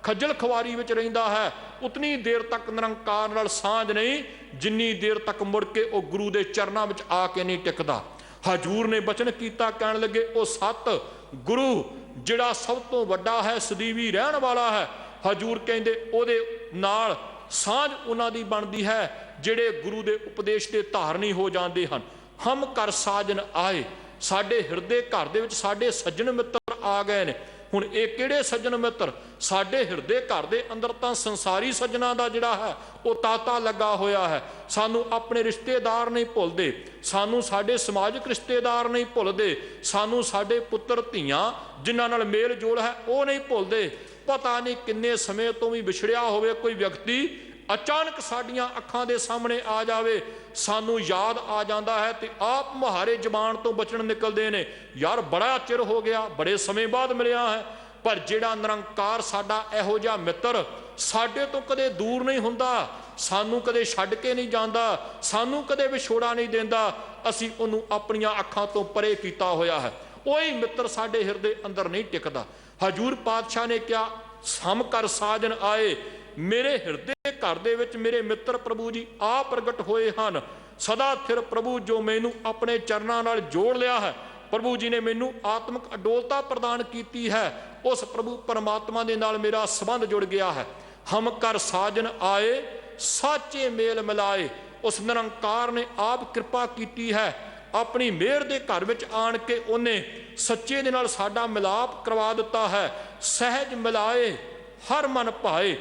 खजल खवारी विच रहिंदा है। उतनी देर तक निरंकार नाल सांझ नहीं, जिन्नी देर तक मुड़ के वो गुरु दे चरनां विच आके नहीं टिकदा। हजूर ने बचन किया, कहण लगे वो सत गुरु जिहड़ा सब तो वड्डा है, सदीवी रहण वाला है। हजूर कहंदे ओहदे नाल सांझ उन्हां दी बनदी है जिहड़े गुरु दे उपदेश दे धारनी हो जांदे हन। हम कर साजन आए, साडे हिरदे घर दे विच साडे सज्जन मित्र आ गए ने। हुण ये किहड़े सज्जन मित्र? साडे हिरदे घर दे अंदर तां संसारी सज्जनां दा जिहड़ा है वो ताता लगा होया है। सानू अपने रिश्तेदार नहीं भुलदे, सानू साडे समाजिक रिश्तेदार नहीं भुलदे, सानू साडे पुत्र धीआं जिन्हां नाल मेल जोल है वो नहीं भुलदे। पता नहीं किन्ने समय तो भी विछड़िया होवे कोई व्यक्ति, अचानक साडियां अखां दे सामने आ जावे, सानू याद आ जाता है तो आप मुहारे जबान तो बचन निकलते हैं, यार बड़ा चिर हो गया, बड़े समय बाद मिलिया है। पर जिहड़ा निरंकार साडा इहो जिहा मित्र साडे तो कदे दूर नहीं हुंदा, सानू कदे छड्ड के नहीं जांदा, सानू कदे विछोड़ा नहीं देंदा, असीं उहनूं अपणियां अखां तो परे कीता होया है। कोई मित्र साडे हिरदे अंदर नहीं टिकदा। हजूर पातशाह ने क्या हम कर साजन आए, मेरे हिरदे घर दे विच मेरे मित्र प्रभु जी आ प्रगट होए हन। सदा थिर प्रभु जो मैनू अपने चरनां नाल जोड़ लिया है, प्रभु जी ने मैनू आत्मक अडोलता प्रदान की है, उस प्रभु परमात्मा दे नाल मेरा संबंध जुड़ गया है। हम कर साजन आए साचे मेल मिलाए, उस निरंकार ने आप कृपा की है, अपनी मेहर दे घर विच आण के उन्हें सच्चे दे नाल साडा मिलाप करवा दिता है। सहज मिलाए हर मन भाए,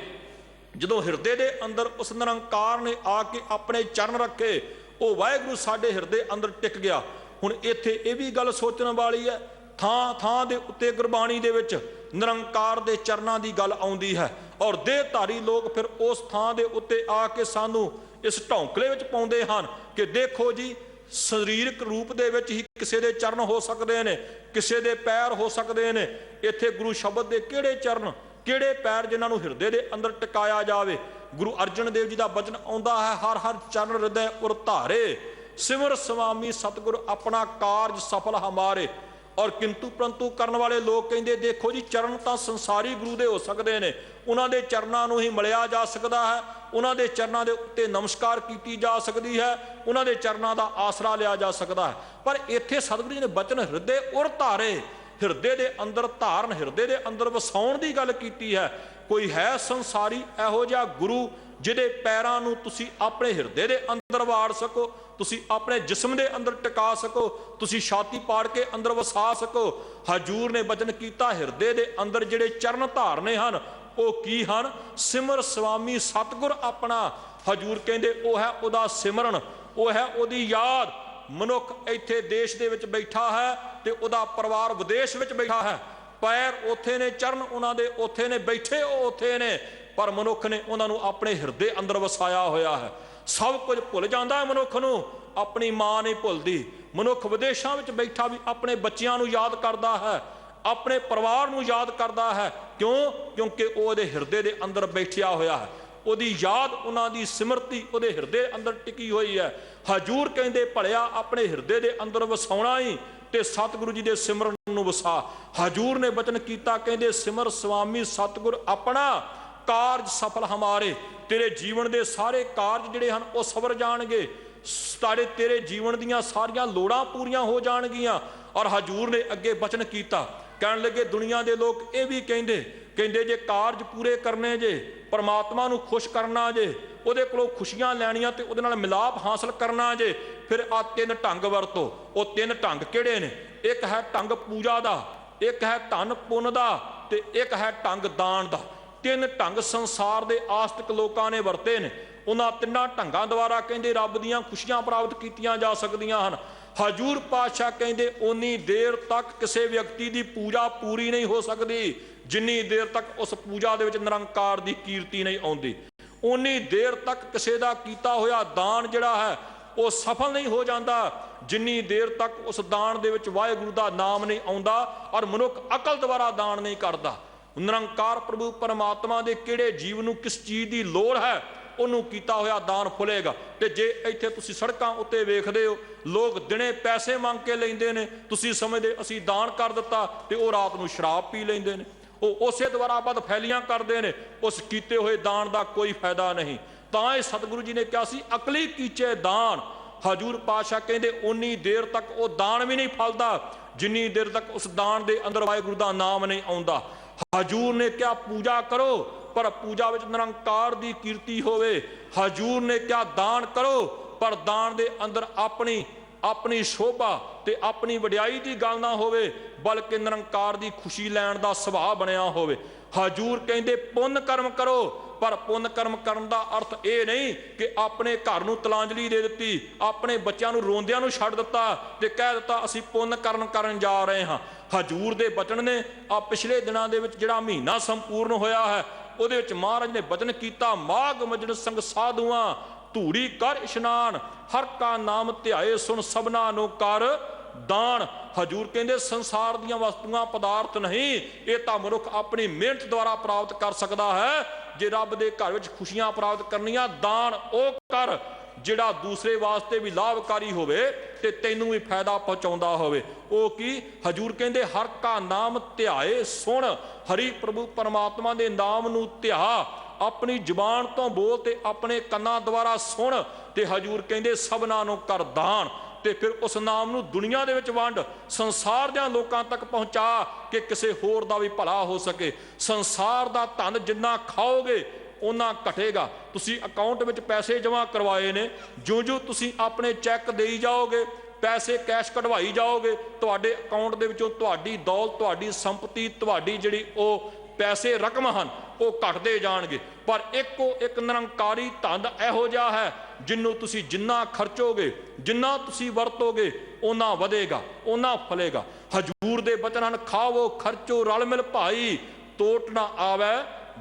जदों हिरदे दे अंदर उस निरंकार ने आके अपने चरण रखे, वो वाहिगुरू साडे हिरदे अंदर टिक गया। हुण इत्थे ये भी गल सोचण वाली है, थां थां दे उत्ते गुरबाणी दे विच निरंकार दे चरनां दी गल आउंदी है, और देहधारी लोग फिर उस थां दे उत्ते आके सानू इस ढौंकले विच पाउंदे हन कि देखो जी ਸਰੀਰਕ ਰੂਪ ਦੇ ਵਿੱਚ ਹੀ ਕਿਸੇ ਦੇ ਚਰਨ ਹੋ ਸਕਦੇ ਨੇ, ਕਿਸੇ ਦੇ ਪੈਰ ਹੋ ਸਕਦੇ ਨੇ। ਇੱਥੇ ਗੁਰੂ ਸ਼ਬਦ ਦੇ ਕਿਹੜੇ ਚਰਨ, ਕਿਹੜੇ ਪੈਰ ਜਿਨ੍ਹਾਂ ਨੂੰ ਹਿਰਦੇ ਦੇ ਅੰਦਰ ਟਿਕਾਇਆ ਜਾਵੇ। ਗੁਰੂ ਅਰਜਨ ਦੇਵ ਜੀ ਦਾ ਬਚਨ ਆਉਂਦਾ ਹੈ, ਹਰ ਹਰ ਚਰਨ ਹਿਰਦੈ ਉਰ ਧਾਰੇ, ਸਿਮਰ ਸੁਆਮੀ ਸਤਿਗੁਰ ਆਪਣਾ ਕਾਰਜ ਸਫਲ ਹਮਾਰੇ। ਔਰ ਕਿੰਤੂ ਪਰੰਤੂ ਕਰਨ ਵਾਲੇ ਲੋਕ ਕਹਿੰਦੇ ਦੇਖੋ ਜੀ ਚਰਨ ਤਾਂ ਸੰਸਾਰੀ ਗੁਰੂ ਦੇ ਹੋ ਸਕਦੇ ਨੇ, ਉਹਨਾਂ ਦੇ ਚਰਨਾਂ ਨੂੰ ਹੀ ਮਲਿਆ ਜਾ ਸਕਦਾ ਹੈ, ਉਹਨਾਂ ਦੇ ਚਰਨਾਂ ਦੇ ਉੱਤੇ ਨਮਸਕਾਰ ਕੀਤੀ ਜਾ ਸਕਦੀ ਹੈ, ਉਹਨਾਂ ਦੇ ਚਰਨਾਂ ਦਾ ਆਸਰਾ ਲਿਆ ਜਾ ਸਕਦਾ ਹੈ। ਪਰ ਇੱਥੇ ਸਤਿਗੁਰੂ ਜੀ ਨੇ ਬਚਨ ਹਿਰਦੇ ਉਰ ਧਾਰੇ, ਹਿਰਦੇ ਦੇ ਅੰਦਰ ਧਾਰਨ, ਹਿਰਦੇ ਦੇ ਅੰਦਰ ਵਸਾਉਣ ਦੀ ਗੱਲ ਕੀਤੀ ਹੈ। ਕੋਈ ਹੈ ਸੰਸਾਰੀ ਇਹੋ ਜਿਹਾ ਗੁਰੂ ਜਿਹਦੇ ਪੈਰਾਂ ਨੂੰ ਤੁਸੀਂ ਆਪਣੇ ਹਿਰਦੇ ਦੇ ਅੰਦਰ ਵਾੜ ਸਕੋ, ਤੁਸੀਂ ਆਪਣੇ ਜਿਸਮ ਦੇ ਅੰਦਰ ਟਿਕਾ ਸਕੋ, ਤੁਸੀਂ ਛਾਤੀ ਪਾੜ ਕੇ ਅੰਦਰ ਵਸਾ ਸਕੋ। ਹਜੂਰ ਨੇ ਬਚਨ ਕੀਤਾ ਹਿਰਦੇ ਦੇ ਅੰਦਰ ਜਿਹੜੇ ਚਰਨ ਧਾਰਨੇ ਹਨ ਉਹ ਕੀ ਹਨ? ਸਿਮਰ ਸੁਆਮੀ ਸਤਿਗੁਰ ਆਪਣਾ। ਹਜੂਰ ਕਹਿੰਦੇ ਉਹ ਹੈ ਉਹਦਾ ਸਿਮਰਨ, ਉਹ ਹੈ ਉਹਦੀ ਯਾਦ। ਮਨੁੱਖ ਇੱਥੇ ਦੇਸ਼ ਦੇ ਵਿੱਚ ਬੈਠਾ ਹੈ ਤੇ ਉਹਦਾ ਪਰਿਵਾਰ ਵਿਦੇਸ਼ ਵਿੱਚ ਬੈਠਾ ਹੈ, ਪੈਰ ਉੱਥੇ ਨੇ, ਚਰਨ ਉਹਨਾਂ ਦੇ ਉੱਥੇ ਨੇ, ਬੈਠੇ ਉਹ ਉੱਥੇ ਨੇ, ਪਰ ਮਨੁੱਖ ਨੇ ਉਹਨਾਂ ਨੂੰ ਆਪਣੇ ਹਿਰਦੇ ਅੰਦਰ ਵਸਾਇਆ ਹੋਇਆ ਹੈ। ਸਭ ਕੁਝ ਭੁੱਲ ਜਾਂਦਾ ਹੈ ਮਨੁੱਖ ਨੂੰ, ਆਪਣੀ ਮਾਂ ਨਹੀਂ ਭੁੱਲਦੀ। ਮਨੁੱਖ ਵਿਦੇਸ਼ਾਂ ਵਿੱਚ ਬੈਠਾ ਵੀ ਆਪਣੇ ਬੱਚਿਆਂ ਨੂੰ ਯਾਦ ਕਰਦਾ ਹੈ, ਆਪਣੇ ਪਰਿਵਾਰ ਨੂੰ ਯਾਦ ਕਰਦਾ ਹੈ। ਕਿਉਂ? ਕਿਉਂਕਿ ਉਹ ਉਹਦੇ ਹਿਰਦੇ ਦੇ ਅੰਦਰ ਬੈਠਿਆ ਹੋਇਆ ਹੈ, ਉਹਦੀ ਯਾਦ, ਉਹਨਾਂ ਦੀ ਸਿਮਰਤੀ ਉਹਦੇ ਹਿਰਦੇ ਅੰਦਰ ਟਿਕੀ ਹੋਈ ਹੈ। ਹਜੂਰ ਕਹਿੰਦੇ ਭਲਿਆ ਆਪਣੇ ਹਿਰਦੇ ਦੇ ਅੰਦਰ ਵਸਾਉਣਾ ਹੀ ਤੇ ਸਤਿਗੁਰੂ ਜੀ ਦੇ ਸਿਮਰਨ ਨੂੰ ਵਸਾ। ਹਜੂਰ ਨੇ ਬਚਨ ਕੀਤਾ, ਕਹਿੰਦੇ ਸਿਮਰ ਸੁਆਮੀ ਸਤਿਗੁਰ ਆਪਣਾ ਕਾਰਜ ਸਫਲ ਹਮਾਰੇ। ਤੇਰੇ ਜੀਵਨ ਦੇ ਸਾਰੇ ਕਾਰਜ ਜਿਹੜੇ ਹਨ ਉਹ ਸਵਰ ਜਾਣਗੇ, ਤੇਰੇ ਜੀਵਨ ਦੀਆਂ ਸਾਰੀਆਂ ਲੋੜਾਂ ਪੂਰੀਆਂ ਹੋ ਜਾਣਗੀਆਂ। ਔਰ ਹਜੂਰ ਨੇ ਅੱਗੇ ਬਚਨ ਕੀਤਾ, ਕਹਿਣ ਲੱਗੇ ਦੁਨੀਆ ਦੇ ਲੋਕ ਇਹ ਵੀ ਕਹਿੰਦੇ ਜੇ ਕਾਰਜ ਪੂਰੇ ਕਰਨੇ ਜੇ, ਪਰਮਾਤਮਾ ਨੂੰ ਖੁਸ਼ ਕਰਨਾ ਜੇ, ਉਹਦੇ ਕੋਲੋਂ ਖੁਸ਼ੀਆਂ ਲੈਣੀਆਂ ਤੇ ਉਹਦੇ ਨਾਲ ਮਿਲਾਪ ਹਾਸਲ ਕਰਨਾ ਜੇ, ਫਿਰ ਆ ਤਿੰਨ ਢੰਗ ਵਰਤੋ। ਉਹ ਤਿੰਨ ਢੰਗ ਕਿਹੜੇ ਨੇ? ਇੱਕ ਹੈ ਢੰਗ ਪੂਜਾ ਦਾ, ਇੱਕ ਹੈ ਧਨ ਪੁੰਨ ਦਾ, ਤੇ ਇੱਕ ਹੈ ਢੰਗ ਦਾਨ ਦਾ। ਤਿੰਨ ਢੰਗ ਸੰਸਾਰ ਦੇ ਆਸਤਿਕ ਲੋਕਾਂ ਨੇ ਵਰਤੇ ਨੇ। ਉਹਨਾਂ ਤਿੰਨਾਂ ਢੰਗਾਂ ਦੁਆਰਾ ਕਹਿੰਦੇ ਰੱਬ ਦੀਆਂ ਖੁਸ਼ੀਆਂ ਪ੍ਰਾਪਤ ਕੀਤੀਆਂ ਜਾ ਸਕਦੀਆਂ ਹਨ। ਹਜੂਰ ਪਾਤਸ਼ਾਹ ਕਹਿੰਦੇ ਓਨੀ ਦੇਰ ਤੱਕ ਕਿਸੇ ਵਿਅਕਤੀ ਦੀ ਪੂਜਾ ਪੂਰੀ ਨਹੀਂ ਹੋ ਸਕਦੀ ਜਿੰਨੀ ਦੇਰ ਤੱਕ ਉਸ ਪੂਜਾ ਦੇ ਵਿੱਚ ਨਿਰੰਕਾਰ ਦੀ ਕੀਰਤੀ ਨਹੀਂ ਆਉਂਦੀ। ਓਨੀ ਦੇਰ ਤੱਕ ਕਿਸੇ ਦਾ ਕੀਤਾ ਹੋਇਆ ਦਾਨ ਜਿਹੜਾ ਹੈ ਉਹ ਸਫਲ ਨਹੀਂ ਹੋ ਜਾਂਦਾ ਜਿੰਨੀ ਦੇਰ ਤੱਕ ਉਸ ਦਾਨ ਦੇ ਵਿੱਚ ਵਾਹਿਗੁਰੂ ਦਾ ਨਾਮ ਨਹੀਂ ਆਉਂਦਾ ਔਰ ਮਨੁੱਖ ਅਕਲ ਦੁਆਰਾ ਦਾਨ ਨਹੀਂ ਕਰਦਾ। ਨਿਰੰਕਾਰ ਪ੍ਰਭੂ ਪਰਮਾਤਮਾ ਦੇ ਕਿਹੜੇ ਜੀਵ ਨੂੰ ਕਿਸ ਚੀਜ਼ ਦੀ ਲੋੜ ਹੈ ਉਹਨੂੰ ਕੀਤਾ ਹੋਇਆ ਦਾਨ ਫੁੱਲੇਗਾ। ਤੇ ਜੇ ਇੱਥੇ ਤੁਸੀਂ ਸੜਕਾਂ ਉੱਤੇ ਵੇਖਦੇ ਹੋ ਲੋਕ ਦਿਨੇ ਪੈਸੇ ਮੰਗ ਕੇ ਲੈਂਦੇ ਨੇ, ਤੁਸੀਂ ਸਮਝਦੇ ਅਸੀਂ ਦਾਨ ਕਰ ਦਿੱਤਾ, ਤੇ ਉਹ ਰਾਤ ਨੂੰ ਸ਼ਰਾਬ ਪੀ ਲੈਂਦੇ ਨੇ। ਉਹ ਉਸੇ ਦੁਆਰਾ ਬਦ ਫੈਲੀਆਂ ਕਰਦੇ ਨੇ, ਉਸ ਕੀਤੇ ਹੋਏ ਦਾਨ ਦਾ ਕੋਈ ਫਾਇਦਾ ਨਹੀਂ। ਤਾਂ ਇਹ ਸਤਿਗੁਰੂ ਜੀ ਨੇ ਕਿਹਾ ਸੀ ਅਕਲੀ ਕੀਚੇ ਦਾਨ। ਹਜੂਰ ਪਾਤਸ਼ਾਹ ਕਹਿੰਦੇ ਓਨੀ ਦੇਰ ਤੱਕ ਉਹ ਦਾਨ ਵੀ ਨਹੀਂ ਫਲਦਾ ਜਿੰਨੀ ਦੇਰ ਤੱਕ ਉਸ ਦਾਨ ਦੇ ਅੰਦਰ ਵਾਹਿਗੁਰੂ ਦਾ ਨਾਮ ਨਹੀਂ ਆਉਂਦਾ। ਹਜੂਰ ਨੇ ਕਿਹਾ ਪੂਜਾ ਕਰੋ ਪਰ ਪੂਜਾ ਵਿੱਚ ਨਿਰੰਕਾਰ ਦੀ ਕੀਰਤੀ ਹੋਵੇ। ਹਜੂਰ ਨੇ ਕਿਹਾ ਦਾਨ ਕਰੋ ਪਰ ਦਾਨ ਦੇ ਅੰਦਰ ਆਪਣੀ ਸ਼ੋਭਾ ਤੇ ਆਪਣੀ ਵਡਿਆਈ ਦੀ ਗੱਲ ਨਾ ਹੋਵੇ ਬਲਕਿ ਨਿਰੰਕਾਰ ਦੀ ਖੁਸ਼ੀ ਲੈਣ ਦਾ ਸੁਭਾਅ ਬਣਿਆ ਹੋਵੇ। ਹਜੂਰ ਕਹਿੰਦੇ ਪੁੰਨ ਕਰਮ ਕਰੋ ਪਰ ਪੁੰਨ ਕਰਮ ਕਰਨ ਦਾ ਅਰਥ ਇਹ ਨਹੀਂ ਕਿ ਆਪਣੇ ਘਰ ਨੂੰ ਤਲਾਂਜਲੀ ਦੇ ਦਿੱਤੀ, ਆਪਣੇ ਬੱਚਿਆਂ ਨੂੰ ਰੋਂਦਿਆਂ ਨੂੰ ਛੱਡ ਦਿੱਤਾ ਤੇ ਕਹਿ ਦਿੱਤਾ ਅਸੀਂ ਪੁੰਨ ਕਰਨ ਜਾ ਰਹੇ ਹਾਂ। ਹਜੂਰ ਦੇ ਬਚਨ ਨੇ ਆ ਪਿਛਲੇ ਦਿਨਾਂ ਦੇ ਵਿੱਚ ਜਿਹੜਾ ਮਹੀਨਾ ਸੰਪੂਰਨ ਹੋਇਆ ਹੈ ਉਹਦੇ ਵਿੱਚ ਮਹਾਰਾਜ ਨੇ ਬਚਨ ਕੀਤਾ ਮਾਘ ਮਜਨ ਸੰਗ ਸਾਧੂਆਂ ਧੂੜੀ ਕਰ ਇਸ਼ਨਾਨ ਹਰ ਕਾ ਨਾਮ ਧਿਆਏ ਸੁਣ ਸਭਨਾ ਨੂੰ ਕਰ ਦਾਨ। ਹਜੂਰ ਕਹਿੰਦੇ ਸੰਸਾਰ ਦੀਆਂ ਵਸਤੂਆਂ ਪਦਾਰਥ ਨਹੀਂ, ਇਹ ਤਾਂ ਮਨੁੱਖ ਆਪਣੀ ਮਿਹਨਤ ਦੁਆਰਾ ਪ੍ਰਾਪਤ ਕਰ ਸਕਦਾ ਹੈ। ਜੇ ਰੱਬ ਦੇ ਘਰ ਵਿੱਚ ਖੁਸ਼ੀਆਂ ਪ੍ਰਾਪਤ ਕਰਨੀਆਂ ਦਾਨ ਉਹ ਕਰ ਜਿਹੜਾ ਦੂਸਰੇ ਵਾਸਤੇ ਵੀ ਲਾਭਕਾਰੀ ਹੋਵੇ ਤੇ ਤੈਨੂੰ ਵੀ ਫਾਇਦਾ ਪਹੁੰਚਾਉਂਦਾ ਹੋਵੇ। ਉਹ ਕੀ? ਹਜੂਰ ਕਹਿੰਦੇ ਹਰ ਕਾ ਨਾਮ ਧਿਆਏ ਸੁਣ, ਹਰੀ ਪ੍ਰਭੂ ਪਰਮਾਤਮਾ ਦੇ ਨਾਮ ਨੂੰ ਧਿਆ, ਆਪਣੀ ਜ਼ੁਬਾਨ ਤੋਂ ਬੋਲ ਤੇ ਆਪਣੇ ਕੰਨਾਂ ਦੁਆਰਾ ਸੁਣ। ਤੇ ਹਜੂਰ ਕਹਿੰਦੇ ਸਭਨਾਂ ਨੂੰ ਕਰ ਦਾਨ ਤੇ ਫਿਰ ਉਸ ਨਾਮ ਨੂੰ ਦੁਨੀਆ ਦੇ ਵਿੱਚ ਵੰਡ, ਸੰਸਾਰ ਦੇ ਲੋਕਾਂ ਤੱਕ ਪਹੁੰਚਾ ਕਿ ਕਿਸੇ ਹੋਰ ਦਾ ਵੀ ਭਲਾ ਹੋ ਸਕੇ। ਸੰਸਾਰ ਦਾ ਧਨ ਜਿੰਨਾ ਖਾਓਗੇ ਉਹਨਾਂ ਘਟੇਗਾ। ਤੁਸੀਂ ਅਕਾਊਂਟ ਵਿੱਚ ਪੈਸੇ ਜਮ੍ਹਾਂ ਕਰਵਾਏ ਨੇ, ਜਿਉਂ-ਜਿਉਂ ਤੁਸੀਂ ਆਪਣੇ ਚੈੱਕ ਦੇਈ ਜਾਓਗੇ, ਪੈਸੇ ਕੈਸ਼ ਕਢਵਾਈ ਜਾਓਗੇ, ਤੁਹਾਡੇ ਅਕਾਊਂਟ ਦੇ ਵਿੱਚੋਂ ਤੁਹਾਡੀ ਦੌਲਤ, ਤੁਹਾਡੀ ਸੰਪਤੀ, ਤੁਹਾਡੀ ਜਿਹੜੀ ਉਹ ਪੈਸੇ ਰਕਮ ਹਨ ਉਹ ਘਟਦੇ ਜਾਣਗੇ। ਪਰ ਇੱਕੋ ਇੱਕ ਨਿਰੰਕਾਰੀ ਧਨ ਇਹੋ ਜਿਹਾ ਹੈ ਜਿਹਨੂੰ ਤੁਸੀਂ ਜਿੰਨਾ ਖਰਚੋਗੇ, ਜਿੰਨਾ ਤੁਸੀਂ ਵਰਤੋਗੇ ਉਹਨਾਂ ਵਧੇਗਾ, ਉਹਨਾਂ ਫਲੇਗਾ। ਹਜੂਰ ਦੇ ਬਚਨ ਹਨ ਖਾਵੋ ਖਰਚੋ ਰਲ ਮਿਲ ਭਾਈ, ਟੋਟ ਨਾ ਆਵੇ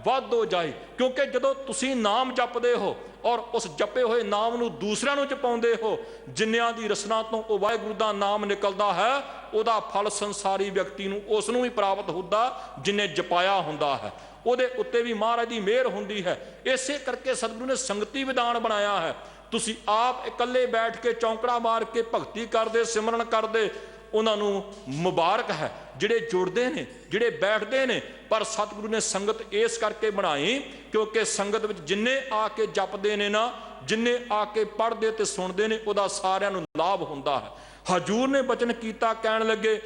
ਵੱਧ ਹੋ ਜਾਏ। ਕਿਉਂਕਿ ਜਦੋਂ ਤੁਸੀਂ ਨਾਮ ਜਪਦੇ ਹੋ ਔਰ ਉਸ ਜਪੇ ਹੋਏ ਨਾਮ ਨੂੰ ਦੂਸਰਿਆਂ ਨੂੰ ਜਪਾਉਂਦੇ ਹੋ, ਜਿੰਨਿਆਂ ਦੀ ਰਸਨਾ ਤੋਂ ਉਹ ਵਾਹਿਗੁਰੂ ਦਾ ਨਾਮ ਨਿਕਲਦਾ ਹੈ, ਉਹਦਾ ਫਲ ਸੰਸਾਰੀ ਵਿਅਕਤੀ ਨੂੰ ਉਸ ਨੂੰ ਵੀ ਪ੍ਰਾਪਤ ਹੁੰਦਾ ਜਿਨੇ ਜਪਾਇਆ ਹੁੰਦਾ ਹੈ। ਉਹਦੇ ਉੱਤੇ ਵੀ ਮਹਾਰਾਜ ਦੀ ਮਿਹਰ ਹੁੰਦੀ ਹੈ। ਇਸੇ ਕਰਕੇ ਸਤਿਗੁਰੂ ਨੇ ਸੰਗਤੀ ਵਿਧਾਨ ਬਣਾਇਆ ਹੈ। ਤੁਸੀਂ ਆਪ ਇਕੱਲੇ ਬੈਠ ਕੇ ਚੌਂਕੜਾ ਮਾਰ ਕੇ ਭਗਤੀ ਕਰਦੇ, ਸਿਮਰਨ ਕਰਦੇ, ਉਹਨਾਂ ਨੂੰ ਮੁਬਾਰਕ ਹੈ ਜਿਹੜੇ ਜੁੜਦੇ ਨੇ, ਜਿਹੜੇ ਬੈਠਦੇ ਨੇ। ਪਰ ਸਤਿਗੁਰੂ ਨੇ ਸੰਗਤ ਇਸ ਕਰਕੇ ਬਣਾਈ ਕਿਉਂਕਿ ਸੰਗਤ ਵਿੱਚ ਜਿੰਨੇ ਆ ਕੇ ਜਪਦੇ ਨੇ ਨਾ, ਜਿੰਨੇ ਆ ਕੇ ਪੜ੍ਹਦੇ ਤੇ ਸੁਣਦੇ ਨੇ, ਉਹਦਾ ਸਾਰਿਆਂ ਨੂੰ ਲਾਭ ਹੁੰਦਾ ਹੈ। ਹਜੂਰ ਨੇ ਬਚਨ ਕੀਤਾ, ਕਹਿਣ ਲੱਗੇ